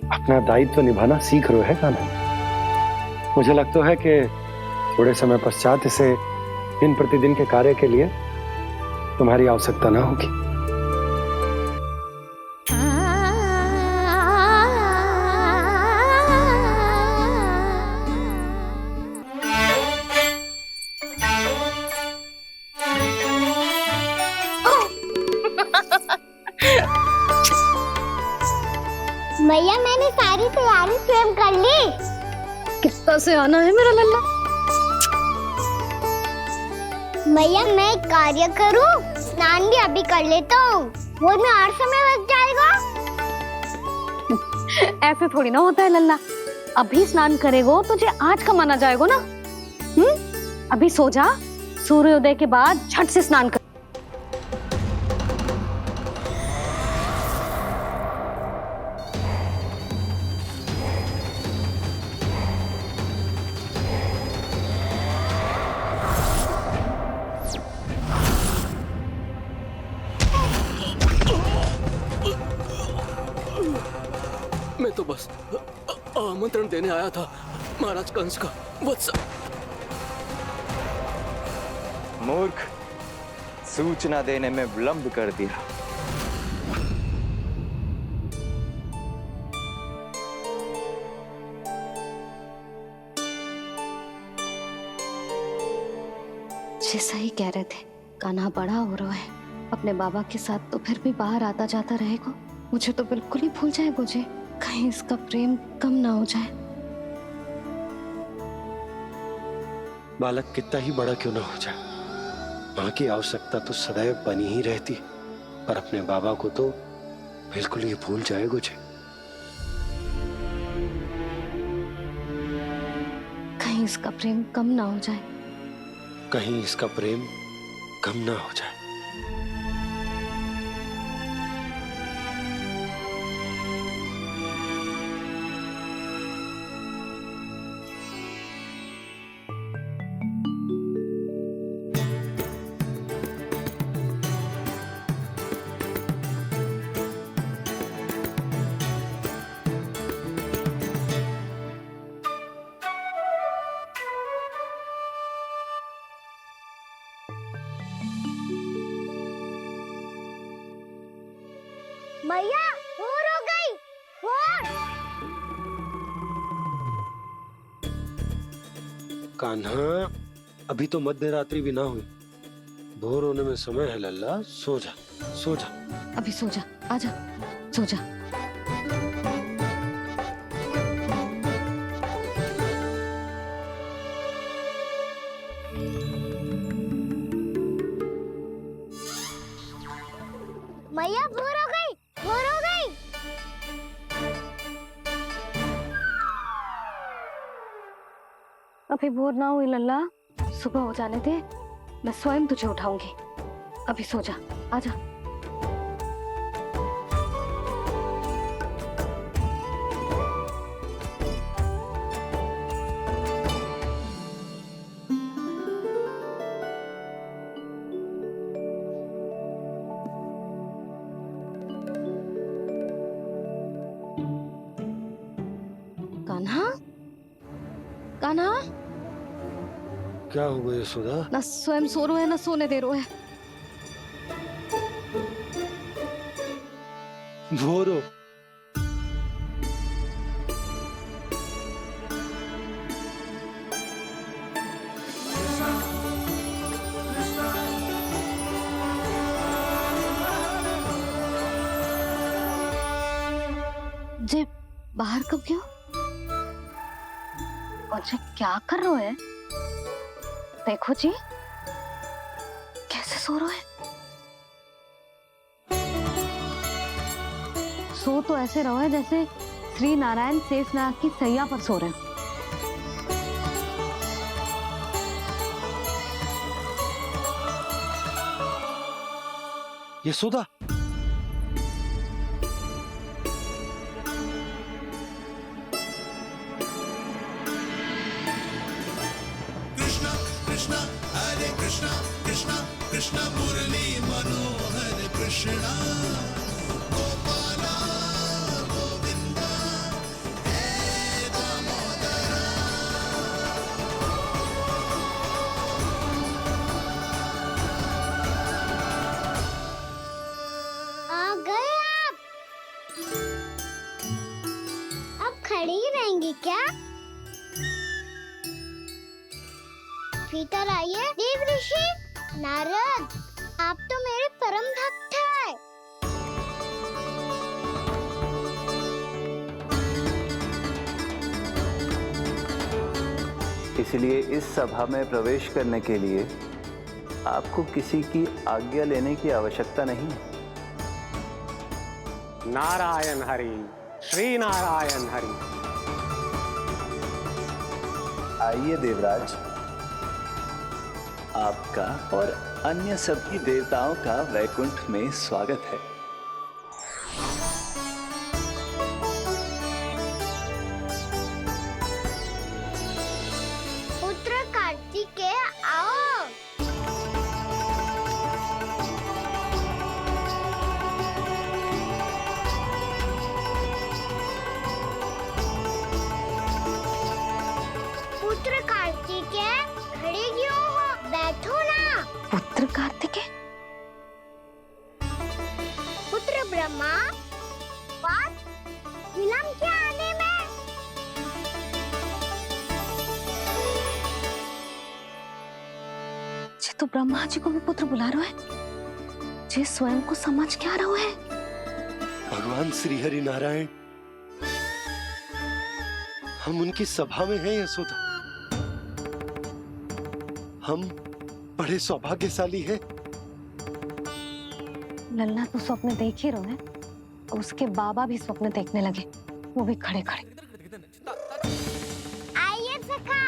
अपना दायित्व निभाना सीख रहे है कान्हा। मुझे लगता है कि थोड़े समय पश्चात इसे दिन प्रतिदिन के कार्य के लिए तुम्हारी आवश्यकता ना होगी। भैया मैंने सारी तैयारी स्वयं कर ली। कितना से आना है मेरा लल्ला। भैया मैं एक कार्य करूं, स्नान भी अभी कर लेता हूँ, वो में और समय लग जाएगा। ऐसे थोड़ी ना होता है लल्ला, अभी स्नान करेगो तुझे आज का माना जाएगा ना। अभी सो जा, सूर्योदय के बाद झट से स्नान कर। मैं तो बस आमंत्रण देने आया था महाराज कंस का। वत्स मूर्ख, सूचना देने में विलंब कर दिया। जैसा ही कह रहे थे, कान्हा बड़ा हो रहा है अपने बाबा के साथ, तो फिर भी बाहर आता जाता रहेगा। मुझे तो बिल्कुल ही भूल जाए मुझे, कहीं इसका प्रेम कम ना हो जाए। बालक कितना ही बड़ा क्यों ना हो जाए, माँ की आवश्यकता तो सदैव बनी ही रहती, पर अपने बाबा को तो बिल्कुल ही भूल जाए मुझे। कहीं इसका प्रेम कम ना हो जाए, कहीं इसका प्रेम कम ना हो जाए। मैया भोर हो गई, भोर। कान्हा, अभी तो मध्य रात्रि भी ना हुई, भोर होने में समय है लल्ला। सो जा, सो जा। अभी सो जा, आजा, सो जा। मैया भोर हो गई, भोर हो गई। अभी भोर ना हुई लल्ला, सुबह हो जाने दे, मैं स्वयं तुझे उठाऊंगी। अभी सो जा, आजा। कान्हा, कान्हा, क्या हो गया यशोदा? ना स्वयं सो रहे है ना सोने दे रहे है। भोर हो। जे बाहर कब क्यों? मुझे क्या कर रहे है? देखो जी, कैसे सो रहे हैं। सो तो ऐसे रहो है जैसे श्री नारायण शेषनाग की सैया पर सो रहे हैं। यशोदा, कृष्ण हरे कृष्ण कृष्ण कृष्ण मुरली मनोहर कृष्ण गोपाला गोविंदा हे दामोदरा। आ गए आप। अब खड़ी ही रहेंगी क्या? भीतर आइए। देव ऋषि नारद, आप तो मेरे परम भक्त हैं। इसलिए इस सभा में प्रवेश करने के लिए आपको किसी की आज्ञा लेने की आवश्यकता नहीं है। नारायण हरि, श्री नारायण हरि। आइए देवराज, आपका और अन्य सभी देवताओं का वैकुंठ में स्वागत है। पुत्र कार्तिकेय आओ। पुत्र कार्तिकेय खड़े क्यों हो, बैठो ना। पुत्र कार्तिकेय? पुत्र ब्रह्मा, बात विलंब क्या आने में? जे तो ब्रह्मा जी को भी पुत्र बुला रहा है, जे स्वयं को समझ क्या रहा है। भगवान श्री हरि नारायण, हम उनकी सभा में हैं यशोदा। हम बड़े सौभाग्यशाली हैं। लल्ला तो स्वप्न देख ही रहे हैं, उसके बाबा भी स्वप्न देखने लगे, वो भी खड़े खड़े। आइए सखा,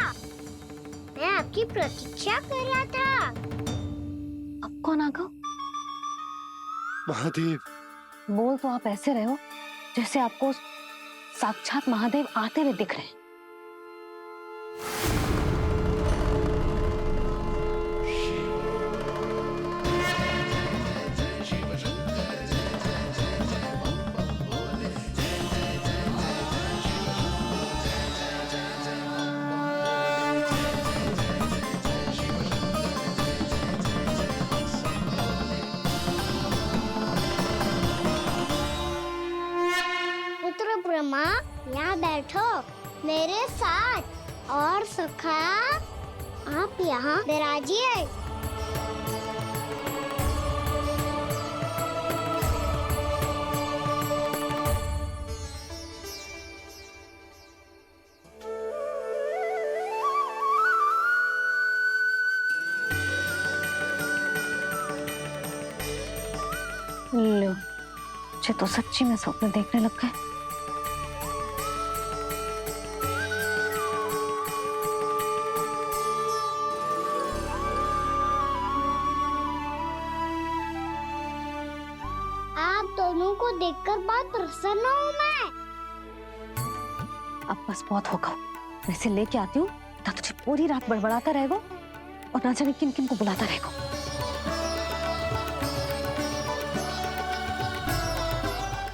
मैं आपकी प्रतीक्षा कर रहा था। अब कौन आ गया? महादेव। बोल तो आप ऐसे रहे हो जैसे आपको साक्षात महादेव आते हुए दिख रहे हैं। पुत्र ब्रह्मा, यहाँ बैठो मेरे साथ। और सखा, आप यहाँ विराजिए। लो, जे तो सच्ची में स्वप्न देखने लग गए। आप दोनों को देखकर बहुत प्रसन्न हूँ मैं। अब बस बहुत होगा, वैसे लेके आती हूँ ना, तुझे पूरी रात बड़बड़ाता रहेगा और ना जाने किन किन को बुलाता रहेगा।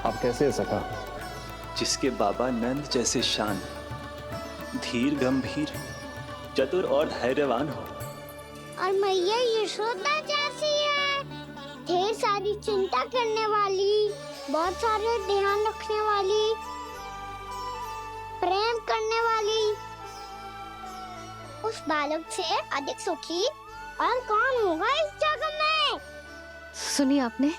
आप कैसे हैं सखा? जिसके बाबा नंद जैसे शान, धीर गंभीर, चतुर और धैर्यवान हो, और मैया यशोदा जैसी है, ढेर सारी चिंता करने वाली, बहुत सारे ध्यान रखने वाली, प्रेम करने वाली। उस बालक से अधिक सुखी और कौन होगा इस जगत में? सुनिए आपने,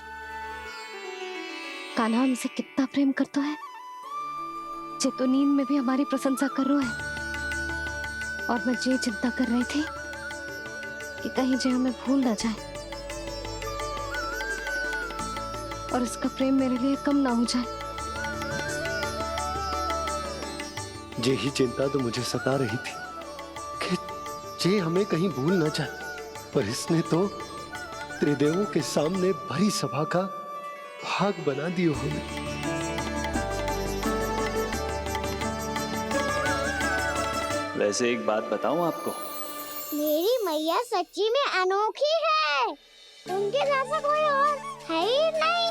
कान्हा हमसे कितना प्रेम करता है, जे तो नींद में भी हमारी प्रशंसा कर रहा है। और मैं ये चिंता कर रही थी कि कहीं जे हमें भूल ना जाए और इसका प्रेम मेरे लिए कम ना हो जाए। यही चिंता तो मुझे सता रही थी कि जे हमें कहीं भूल ना जाए, पर इसने तो त्रिदेवों के सामने भरी सभा का भाग बना दियो हमें। वैसे एक बात बताऊं आपको, मेरी मैया सच्ची में अनोखी है, उनके जैसा कोई और है ही नहीं।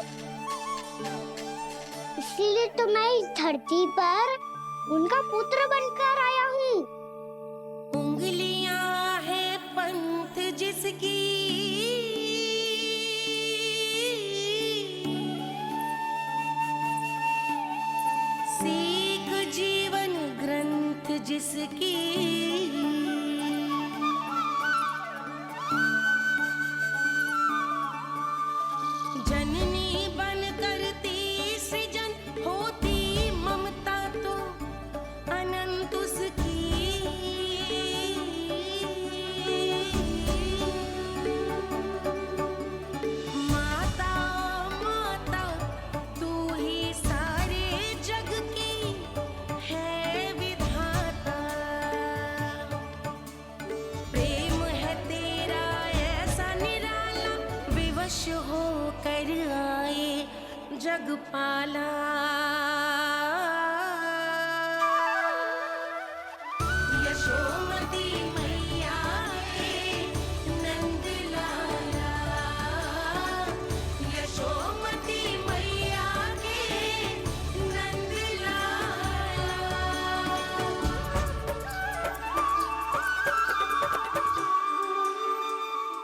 इसीलिए तो मैं इस धरती पर उनका पुत्र बनकर आया हूँ। उंगलियां है पंथ जिसकी, सीख जीवन ग्रंथ जिसकी, जननी बन करती सृजन, होती ममता तो अनंत उसकी। माता माता तू ही सारे जग की है विधाता। पाला यशोमती मैया के नंद लाला यशोमती मैया के नंद लाला।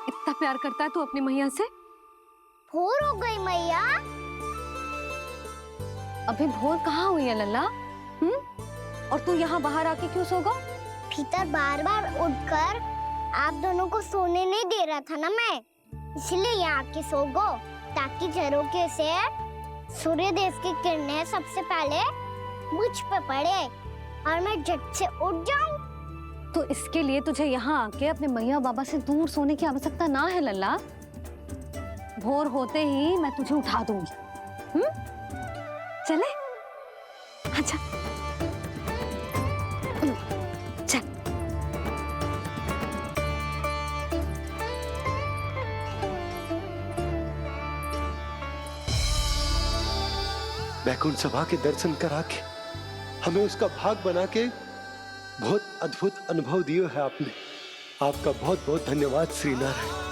इतना प्यार करता है तू अपनी मैया से? भोर हो गई मैया। अभी भोर कहाँ हुई है लल्ला? और तू यहाँ बाहर आके क्यों सो गया? भीतर बार बार उठकर आप दोनों को सोने नहीं दे रहा था ना मैं, इसलिए यहाँ आके सो गो, ताकि झरोखे से सूर्य देव की किरणें सबसे पहले मुझ पे पड़े और मैं झट से उठ जाऊं। तो इसके लिए तुझे यहाँ आके अपने मैया बाबा से दूर सोने की आवश्यकता ना है लल्ला। भोर होते ही मैं तुझे उठा दूंगी। चले? अच्छा चल। वैकुंठ सभा के दर्शन करा के हमें उसका भाग बना के बहुत अद्भुत अनुभव दिए है आपने। आपका बहुत बहुत धन्यवाद श्री नारायण।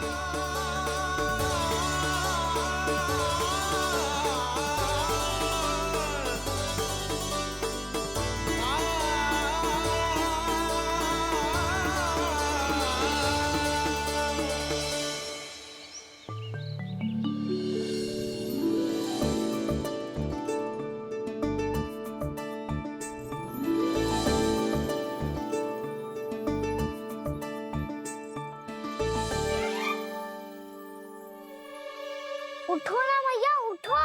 उठो ना मैया, उठो।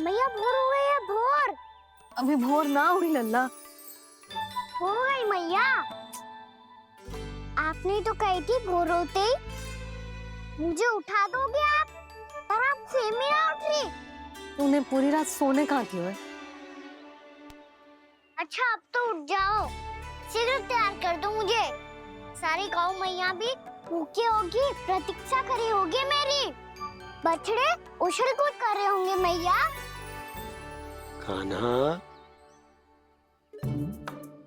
मैया भोर हो गई है, भोर। अभी भोर ना हुई लल्ला। हो गई मैया। आपने तो कही थी भोर होते ही मुझे उठा दोगे आप, पर आप फिर भी ना उठी। तूने पूरी रात सोने कहाँ की है? अच्छा अब तो उठ जाओ, शीघ्र तैयार कर दो मुझे। सारी गाँव मैया भी भूखी होगी, प्रतीक्षा करी होगी मेरी। बछड़े उछल कूद कर रहे होंगे मैया। कान्हा,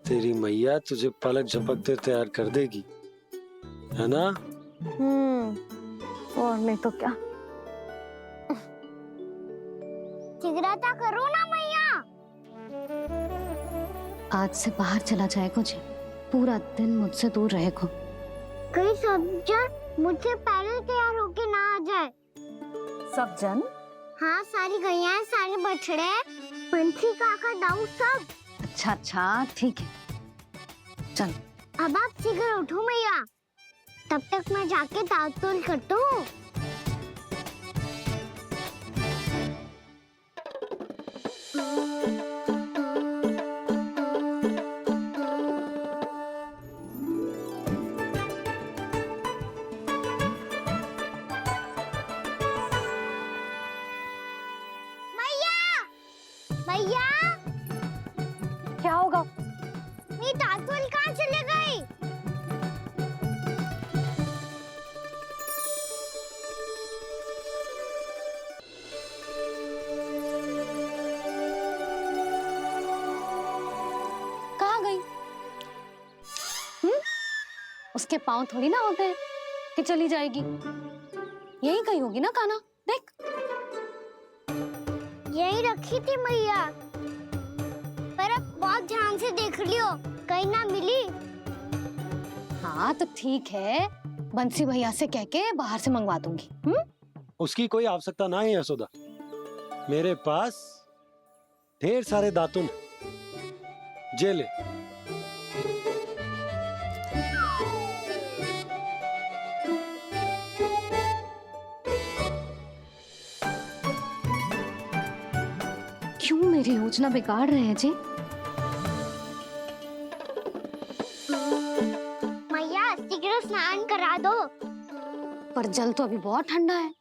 तेरी मैया तुझे पलक झपकते तैयार कर देगी, है ना? और नहीं तो क्या। शीघ्रता करो ना मैया। आज से बाहर चला जाएगा जी, पूरा दिन मुझसे दूर रहेगा। कहीं सब जन मुझसे पहले तैयार होके ना आ जाए। सब जन? हाँ, सारी गैया, सारे बछड़े, पंछी, काका, दाऊ सब। अच्छा अच्छा ठीक है, चल। अब आप शीघ्र उठो मैया, तब तक मैं जाके ताल-तोल करता हूँ। मैया, क्या होगा? मेरी ताल-तोल कहाँ चले गई? कहाँ गई? उसके पाँव थोड़ी ना होते हैं कि चली जाएगी। यही कहीं होगी ना कान्हा, देख। यही रखी थी मैया, पर अब बहुत ध्यान से देख लियो, कहीं ना मिली। हाँ तो ठीक है, बंसी भैया से कह के बाहर से मंगवा दूंगी। उसकी कोई आवश्यकता ना है यशोदा, मेरे पास ढेर सारे दातुन, जे ले। क्यों मेरी योजना बिगाड़ रहे हैं जी? मैया शीघ्र स्नान करा दो। पर जल तो अभी बहुत ठंडा है।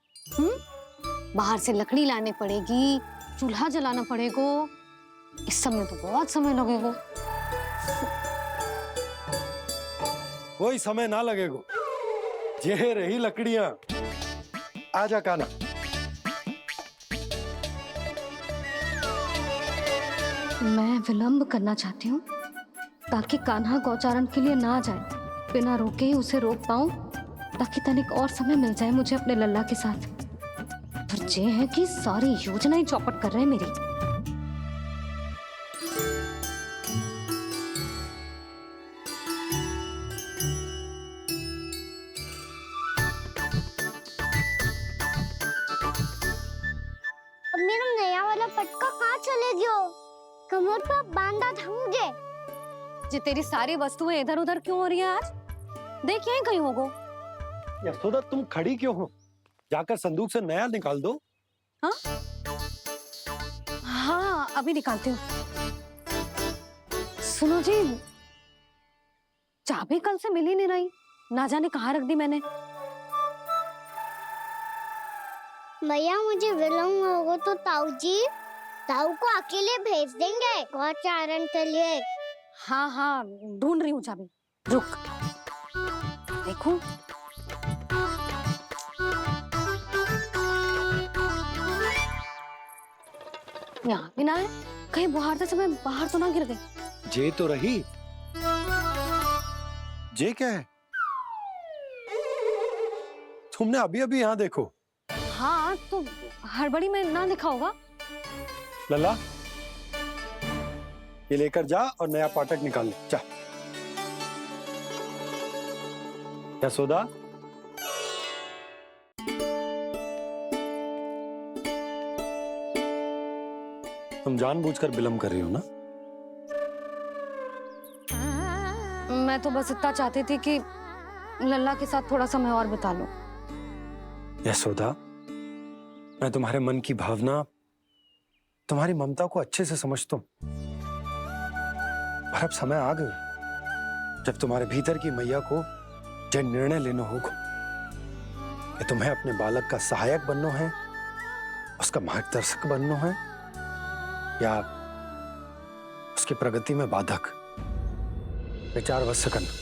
बाहर से लकड़ी लाने पड़ेगी, चूल्हा जलाना पड़ेगा, इस सब में तो बहुत समय लगेगा। कोई समय ना लगेगा, ये रही लकड़ियां। आजा कान्हा। मैं विलंब करना चाहती हूँ ताकि कान्हा गौचारण के लिए ना जाए, बिना रोके ही उसे रोक पाऊं, ताकि तनिक और समय मिल जाए मुझे अपने लल्ला के साथ। पर ये है कि सारी योजना ही चौपट कर रहे हैं मेरी। अब मेरा नया वाला पटका कहाँ चले गयो? कमर पर बांधा था मुझे। जी तेरी सारी वस्तुएं इधर उधर क्यों हो रही है आज? देख यहीं कहीं होगो। यशोदा तुम खड़ी क्यों हो? जाकर संदूक से नया निकाल दो। हाँ हाँ अभी निकालती हूँ। सुनो जी, चाबी कल से मिल ही नहीं रही, ना जाने कहाँ रख दी मैंने। भैया मुझे विलम्ब होगा तो ताऊ को अकेले भेज देंगे गौचारण के लिए। हाँ हाँ ढूंढ रही हूँ चाबी, रुक। देखो यहाँ भी ना है, कहीं बुहारते समय बाहर तो ना गिर गई। जे तो रही। जे क्या है? तुमने अभी अभी यहाँ देखो। हाँ तो हड़बड़ी में ना लिखा होगा। लल्ला ये लेकर जा और नया पाठक निकाल ले जा। यशोदा तुम जानबूझकर विलम्ब कर रही हो ना? मैं तो बस इतना चाहती थी कि लल्ला के साथ थोड़ा समय और बिता लूं। यशोदा मैं तुम्हारे मन की भावना, तुम्हारी ममता को अच्छे से समझता हूं, पर अब समय आ गया जब तुम्हारे भीतर की मैया को यह निर्णय लेना होगा कि तुम्हें अपने बालक का सहायक बनना है, उसका मार्गदर्शक बनना है, या उसकी प्रगति में बाधक। विचार अवश्य करना।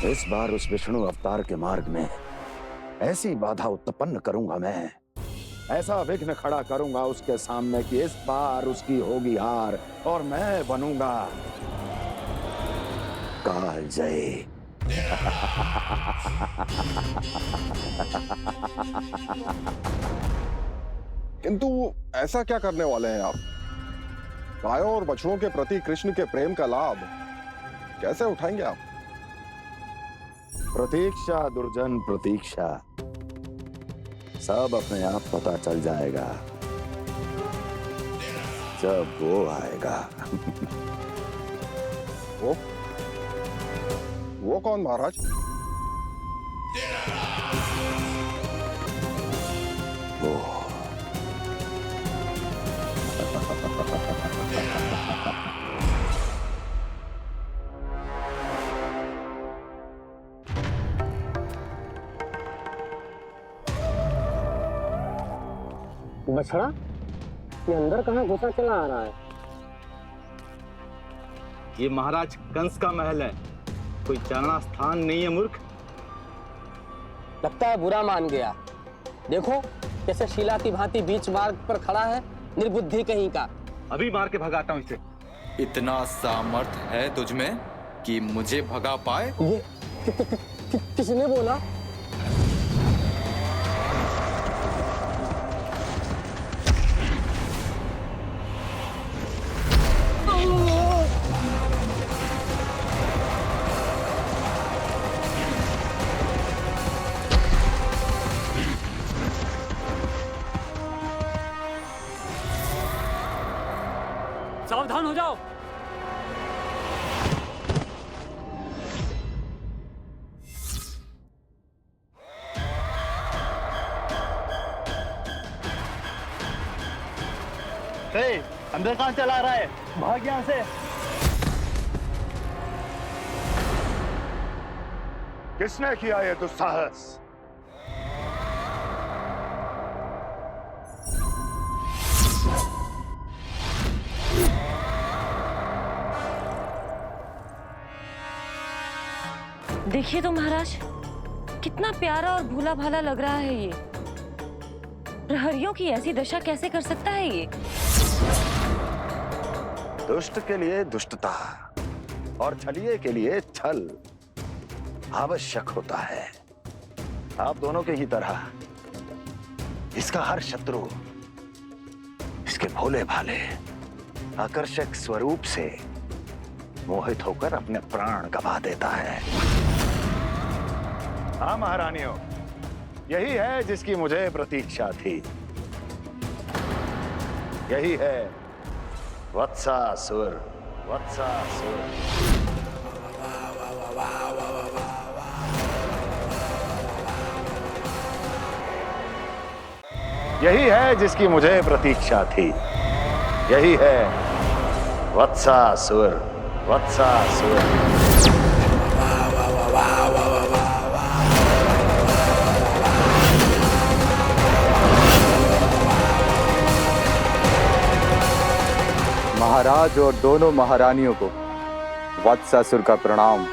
इस बार उस विष्णु अवतार के मार्ग में ऐसी बाधा उत्पन्न करूंगा मैं, ऐसा विघ्न खड़ा करूंगा उसके सामने कि इस बार उसकी होगी हार और मैं बनूंगा कालजयी। किंतु ऐसा क्या करने वाले हैं आप? गायों और बछड़ों के प्रति कृष्ण के प्रेम का लाभ कैसे उठाएंगे आप? प्रतीक्षा दुर्जन प्रतीक्षा, सब अपने आप पता चल जाएगा जब वो आएगा। वो कौन महाराज? वो बछड़ा, ये अंदर कहाँ घुसा चला आ रहा है? ये महाराज कंस का महल है, कोई चारणा स्थान नहीं है मूर्ख। लगता है बुरा मान गया। देखो कैसे शीला की भांति बीच मार्ग पर खड़ा है, निर्बुद्धि कहीं का। अभी मार के भगाता हूँ इसे। इतना सामर्थ है तुझमें कि मुझे भगा पाए? ये किसने बोला? सावधान हो जाओ। अंदर कहाँ चला रहा है? भाग यहाँ से। किसने किया ये दुस्साहस? देखिए तो महाराज, कितना प्यारा और भूला भाला लग रहा है ये। प्रहरियों की ऐसी दशा कैसे कर सकता है ये? दुष्ट के लिए दुष्टता और छलिए के लिए छल आवश्यक होता है। आप दोनों के ही तरह इसका हर शत्रु इसके भोले भाले आकर्षक स्वरूप से मोहित होकर अपने प्राण गंवा देता है। हाँ महारानियों, यही है जिसकी मुझे प्रतीक्षा थी। यही है वत्सासुर। वत्सासुर यही है जिसकी मुझे प्रतीक्षा थी। यही है वत्सासुर। वत्सासुर महाराज और दोनों महारानियों को वत्सासुर का प्रणाम।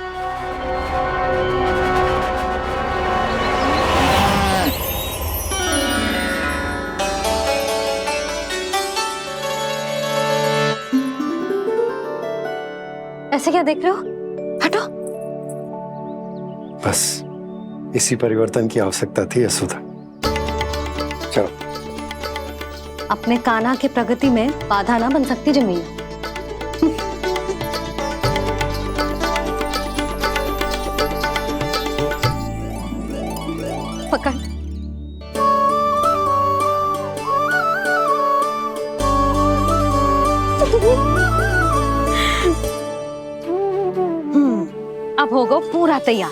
ऐसे क्या देख रहे हो? हटो। बस इसी परिवर्तन की आवश्यकता थी यशोदा। चलो। अपने कान्हा के प्रगति में बाधा ना बन सकती जमीन। पकड़। अब होगा पूरा तैयार।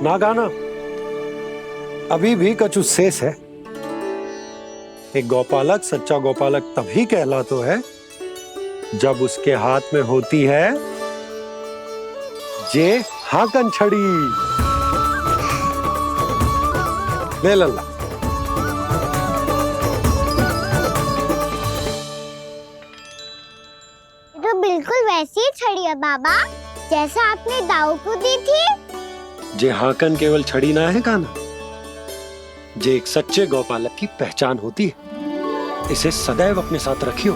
ना गाना अभी भी कछु शेष है। एक गौपालक सच्चा गौपालक तभी कहलाता है जब उसके हाथ में होती है जे हाकन छड़ी। ले लल्ला। तो बिल्कुल वैसी ही छड़ी है बाबा जैसा आपने दाऊ को दी थी। जे हाकन केवल छड़ी ना है कान्हा, जे एक सच्चे गौपालक की पहचान होती है। इसे सदैव अपने साथ रखियो।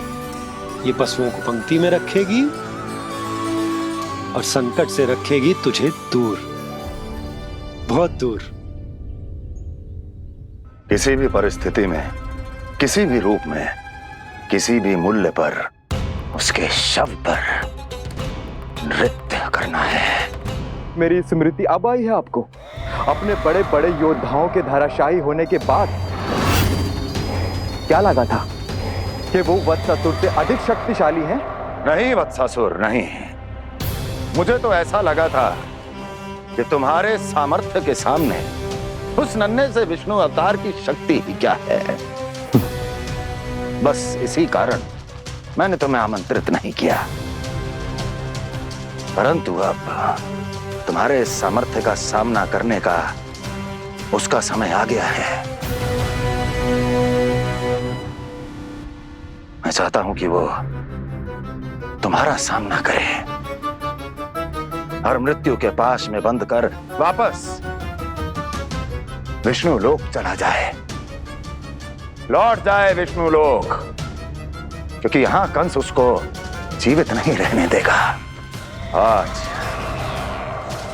ये पशुओं को पंक्ति में रखेगी और संकट से रखेगी तुझे दूर, बहुत दूर। किसी भी परिस्थिति में, किसी भी रूप में, किसी भी मूल्य पर उसके शव पर नृत्य करना है। मेरी स्मृति अब आई है आपको? अपने बड़े बड़े योद्धाओं के धराशायी होने के बाद क्या लगा था कि वो वत्सासुर से अधिक शक्तिशाली हैं? नहीं वत्सासुर, नहीं। मुझे तो ऐसा लगा था कि तुम्हारे सामर्थ्य के सामने उस नन्हे से विष्णु अवतार की शक्ति ही क्या है। बस इसी कारण मैंने तुम्हें आमंत्रित नहीं किया। परंतु अब तुम्हारे सामर्थ्य का सामना करने का उसका समय आ गया है। मैं चाहता हूं कि वो तुम्हारा सामना करे और मृत्यु के पाश में बंद कर वापस विष्णु लोक चला जाए, लौट जाए विष्णु लोक, क्योंकि यहां कंस उसको जीवित नहीं रहने देगा। आज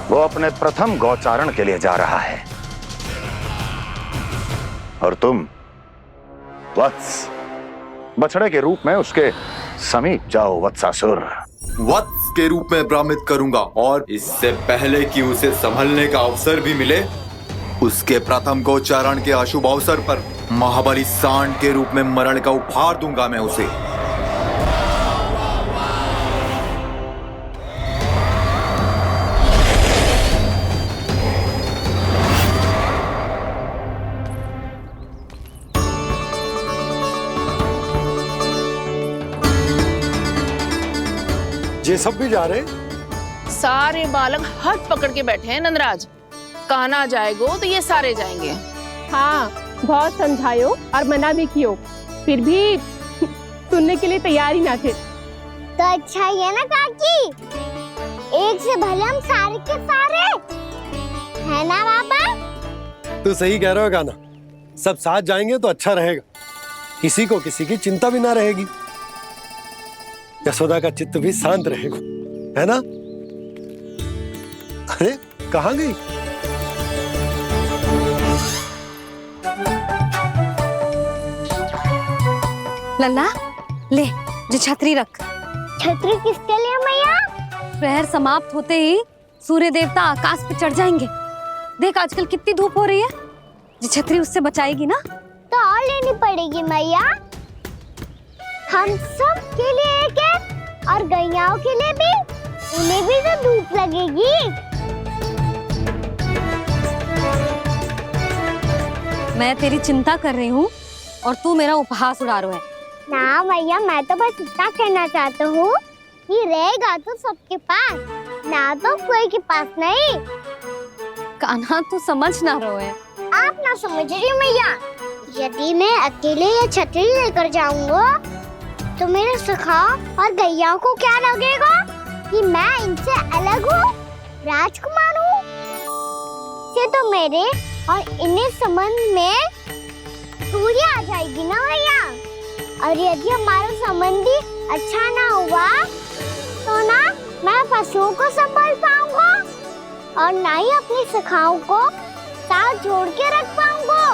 वो अपने प्रथम गौचारण के लिए जा रहा है और तुम वत्स बछड़े के रूप में उसके समीप जाओ वत्सासुर। वत्स के रूप में भ्रमित करूंगा और इससे पहले कि उसे संभलने का अवसर भी मिले, उसके प्रथम गोचारण के अशुभ अवसर पर महाबली सांड के रूप में मरण का उपहार दूंगा मैं उसे। ये सब भी जा रहे? सारे बालक हाथ पकड़ के बैठे हैं नंदराज। कान्हा जाएगो तो ये सारे जाएंगे। हाँ, बहुत समझायो और मना भी कियो, फिर भी सुनने के लिए तैयार ही ना थे। तो अच्छा ही है ना काकी, एक से भले हम सारे के सारे। है ना पापा? तू सही कह रहा हो गाना, सब साथ जाएंगे तो अच्छा रहेगा, किसी को किसी की चिंता भी ना रहेगी, यशोदा का चित्त भी शांत रहेगा, है ना? अरे कहाँ गई? लल्ला ले, जो छतरी रख। छतरी किसके लिए मैया? प्रहर समाप्त होते ही सूर्य देवता आकाश पे चढ़ जाएंगे। देख आजकल कितनी धूप हो रही है, जो छतरी उससे बचाएगी ना। तो और लेनी पड़ेगी मैया, हम सब के लिए एक एक, और गैयाओं के लिए भी, उन्हें भी तो धूप लगेगी। मैं तेरी चिंता कर रही हूँ और तू मेरा उपहास उड़ा रहा है। ना भैया, मैं तो बस इतना कहना चाहता हूँ कि रहेगा तो सबके पास, ना तो कोई के पास नहीं। कान्हा तू समझ ना रहो है। आप ना समझ रही मैया, यदि मैं अकेले ये छतरी लेकर जाऊंगा तो मेरे सखा और गैयाओं को क्या लगेगा कि मैं इनसे अलग हूँ, राजकुमार हूँ। से तो मेरे और इन्हें संबंध में दूरी आ जाएगी ना भैया। और यदि हमारा संबंधी अच्छा ना हुआ तो ना मैं पशुओं को संभाल पाऊंगा और ना ही अपनी सखाओं को साथ जोड़ के रख पाऊंगा।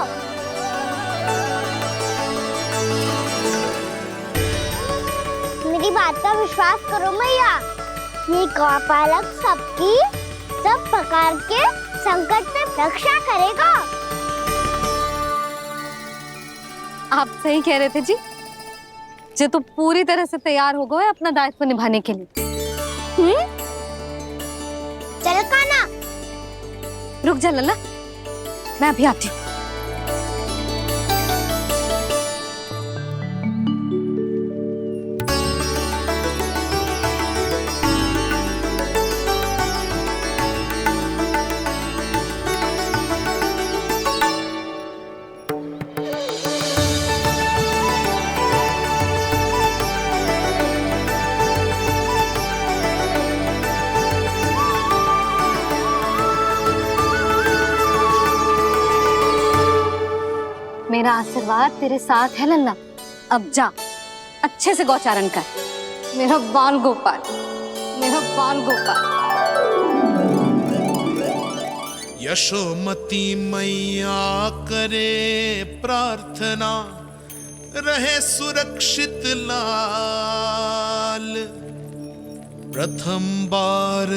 मेरी बात का विश्वास करो मैया, ये गौपालक सबकी सब प्रकार के संकट से रक्षा करेगा। आप सही कह रहे थे जी, जो तो पूरी तरह से तैयार हो गए अपना दायित्व निभाने के लिए। चल कान्हा, रुक जा लल्ला, मैं अभी आती हूँ। मेरा आशीर्वाद तेरे साथ है लल्ला। अब जा, अच्छे से गौचारण कर। मेरा बाल गोपाल, मेरा बाल गोपाल। यशोमती मैया करे प्रार्थना, रहे सुरक्षित लाल। प्रथम बार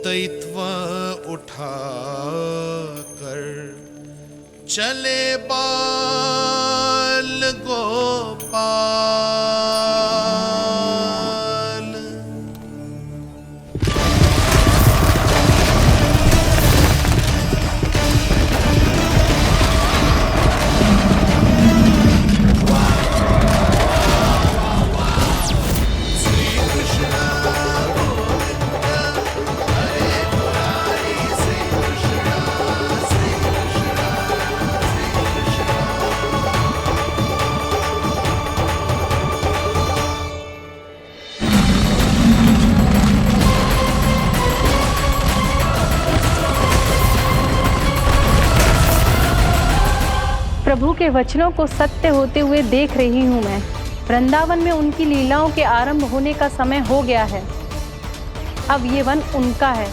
दैत्व उठा कर चले बाल गोपाल। प्रभु के वचनों को सत्य होते हुए देख रही हूँ मैं। वृंदावन में उनकी लीलाओं के आरंभ होने का समय हो गया है। अब ये वन उनका है।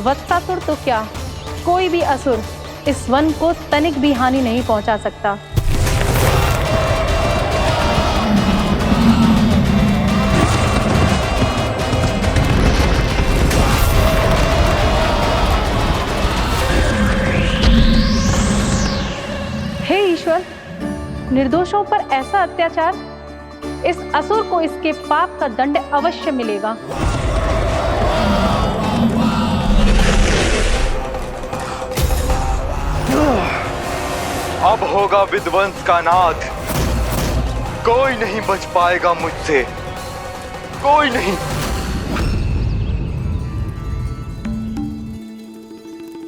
वत्सासुर तो क्या, कोई भी असुर इस वन को तनिक भी हानि नहीं पहुंचा सकता। हे ईश्वर, निर्दोषों पर ऐसा अत्याचार, इस असुर को इसके पाप का दंड अवश्य मिलेगा। अब होगा विध्वंस का नाद, कोई नहीं बच पाएगा मुझसे, कोई नहीं।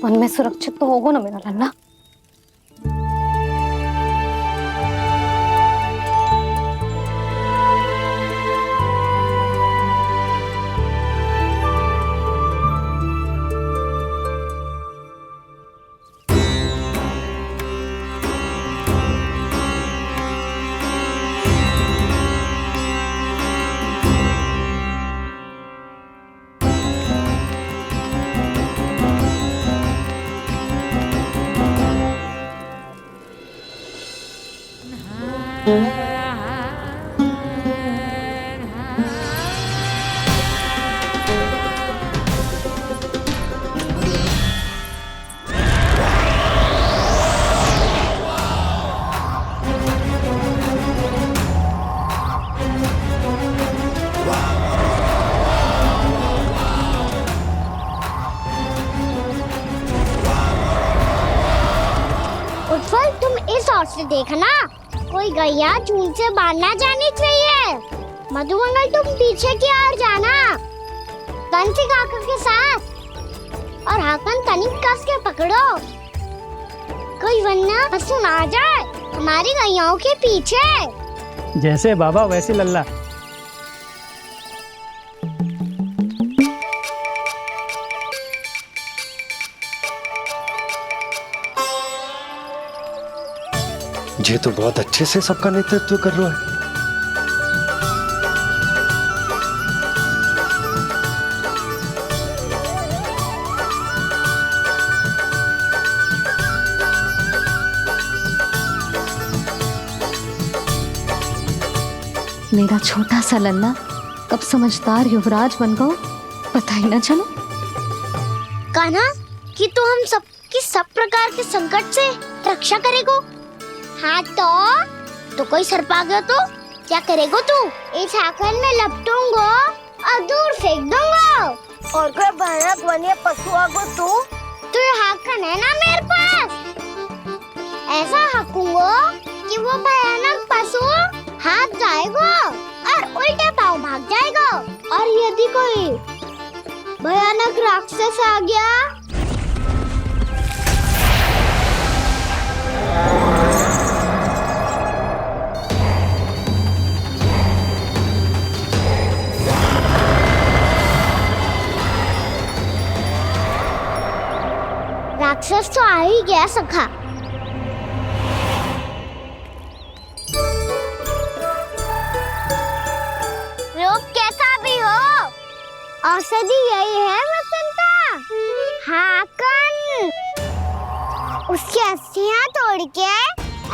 वन में सुरक्षित तो होगा ना मेरा लल्ला। उत्पल, तुम इस ओर से देखना, कोई गैया चून से बाहर ना जानी चाहिए। मधुमंगल, तुम पीछे की ओर जाना, कंसी काका के साथ, और हाकन तनिक कस के पकड़ो, कोई वरना पशु ना जाए हमारी गैयाओं के पीछे। जैसे बाबा वैसे लल्ला। ये तो बहुत अच्छे से सबका नेतृत्व कर रहा है। मेरा छोटा सा लल्ला कब समझदार युवराज बन गो पता ही ना चलो। कान्हा, कि तू हम सब की सब प्रकार के संकट से रक्षा करेगो। हाँ तो कोई सर्प आ गया तो क्या करेगो तू? इस हाकन में लपटूंगा और दूर फेंक दूंगा। और कोई भयानक वन्य पशु आगो तो ये हाकन है ना मेरे पास, ऐसा हाकूंगा कि वो भयानक पशु हाथ जाएगा और उल्टे पांव भाग जाएगा। और यदि कोई भयानक राक्षस आ गया राक्षस तो आ ही गया सखा। लोग कैसा भी हो, औषधि यही है वसंता। हाकन उसकी अस्थियां तोड़ के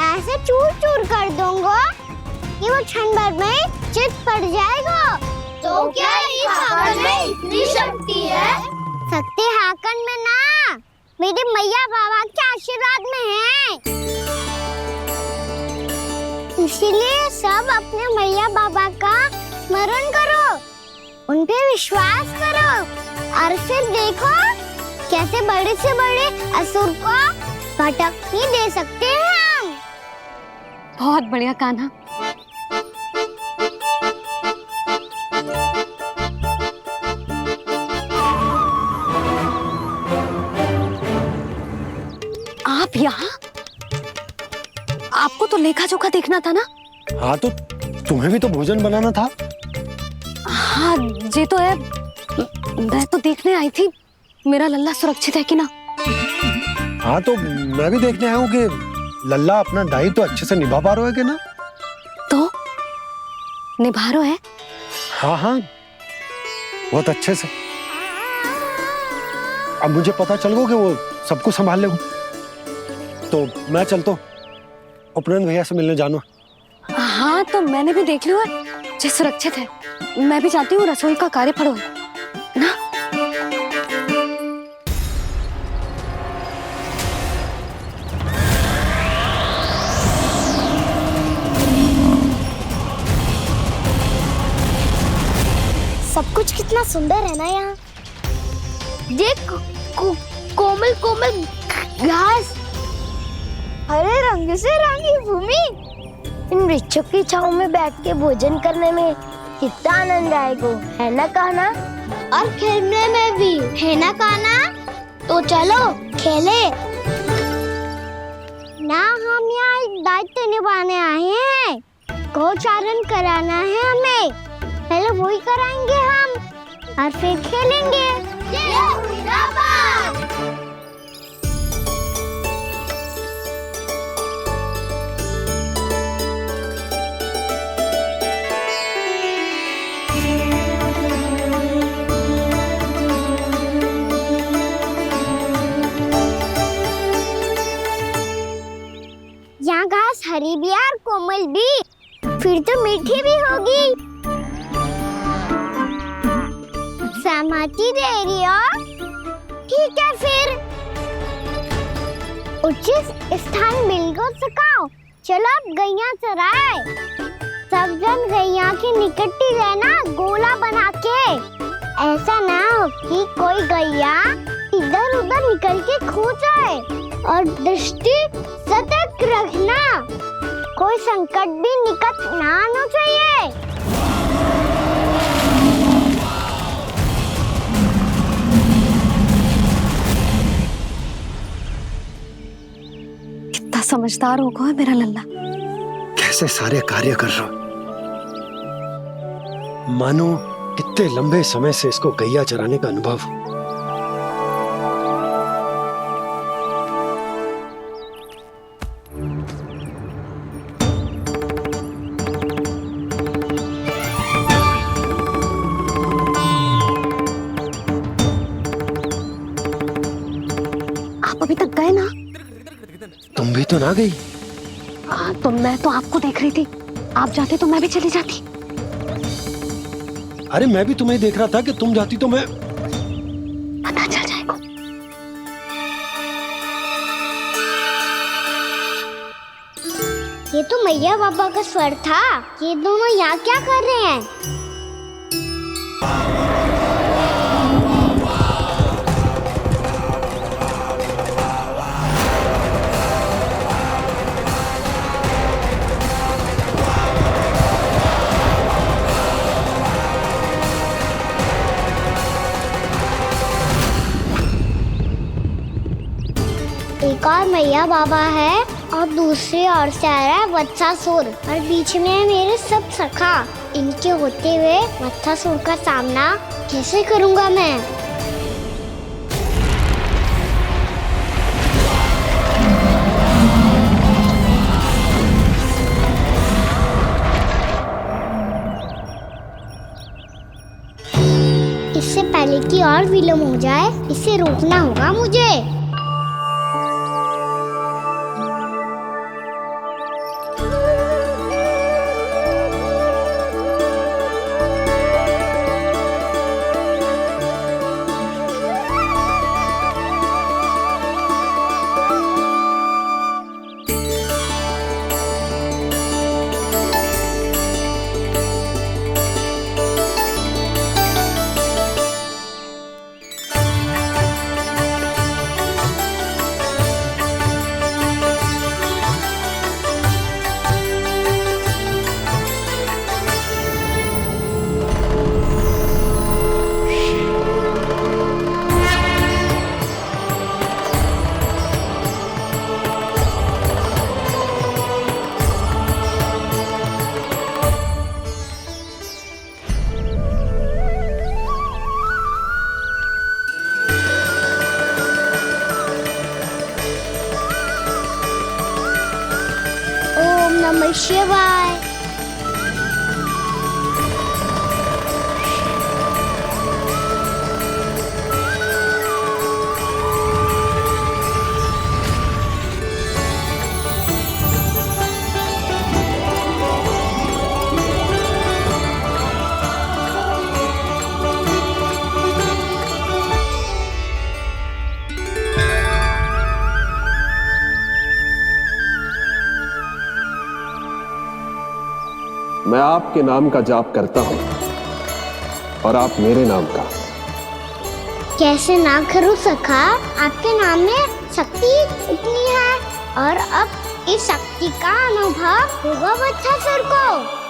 ऐसे चूर चूर कर दूंगा कि वो क्षण भर में चित पड़ जाएगा। तो क्या इस हाकन में इतनी शक्ति है? शक्ति हाकन में ना, मेरे मैया बाबा के आशीर्वाद में है। इसीलिए सब अपने मैया बाबा का स्मरण करो, उन पे विश्वास करो और फिर देखो कैसे बड़े से बड़े असुर को भटक ही दे सकते हैं हम। बहुत बढ़िया कान्हा। आप यहाँ? आपको तो लेखा जोखा देखना था ना? हाँ तो तुम्हें भी तो भोजन बनाना था। हाँ ये तो है, मैं तो देखने आई थी मेरा लल्ला सुरक्षित है कि ना। हाँ तो मैं भी देखने आया हूँ कि लल्ला अपना दायित्व तो अच्छे से निभा पा रहा है कि ना। तो निभा रहा है? हाँ हाँ बहुत अच्छे से। अब मुझे पता चल गया कि वो सबको संभाल लेगा। तो मैं चलता हूँ, उपनंद भैया से मिलने जाना। हाँ तो मैंने भी देख लिया जो सुरक्षित है। मैं भी चाहती हूँ रसोई का कार्य पड़ो ना। सब कुछ कितना सुंदर है ना यहाँ। देख कोमल कोमल घास, हरे रंग से रंगी भूमि। इन वृक्षों की छांव में बैठ के भोजन करने में कितना आनंद आएगा, है ना कान्हा? और खेलने में भी, है ना कान्हा? तो चलो खेले ना। हम यहाँ एक दायित्व निभाने आए हैं, गोचारण कराना है हमें। पहले वही कराएंगे हम और फिर खेलेंगे। यहाँ घास हरी भी और कोमल भी, फिर तो मीठी भी होगी। सहमति दे रही हो? ठीक है फिर। उचित स्थान बिल्कुल सुखाओ। चलो अब गैया चराए। सब जन गैया के निकट ही रहना, गोला बना के। ऐसा ना हो कि कोई गैया इधर उधर निकल के खो जाए। और दृष्टि सतर्क रखना, कोई संकट भी निकट ना आना चाहिए। कितना समझदार होगा है मेरा लल्ला। कैसे सारे कार्य कर रहा, मानो कितने लंबे समय से इसको गैया चराने का अनुभव। आप अभी तक गए ना? तुम भी तो ना गई। तो मैं तो आपको देख रही थी, आप जाते तो मैं भी चली जाती। अरे मैं भी तुम्हें देख रहा था कि तुम जाती तो मैं। पता चल जाएगा। ये तो मैया बाबा का स्वर था। ये दोनों यहाँ क्या कर रहे हैं? एक और मैया बाबा है और दूसरी ओर से आ रहा है वत्सासुर और बीच में है मेरे सब सखा। इनके होते हुए वत्सासुर का सामना कैसे करूंगा मैं? इससे पहले कि और विलम्ब हो जाए, इसे रोकना होगा मुझे। नमः शिवाय। मैं आपके नाम का जाप करता हूं और आप मेरे नाम का। कैसे ना करूं सखा, आपके नाम में शक्ति इतनी है और अब इस शक्ति का अनुभव होगा वत्सासुर को।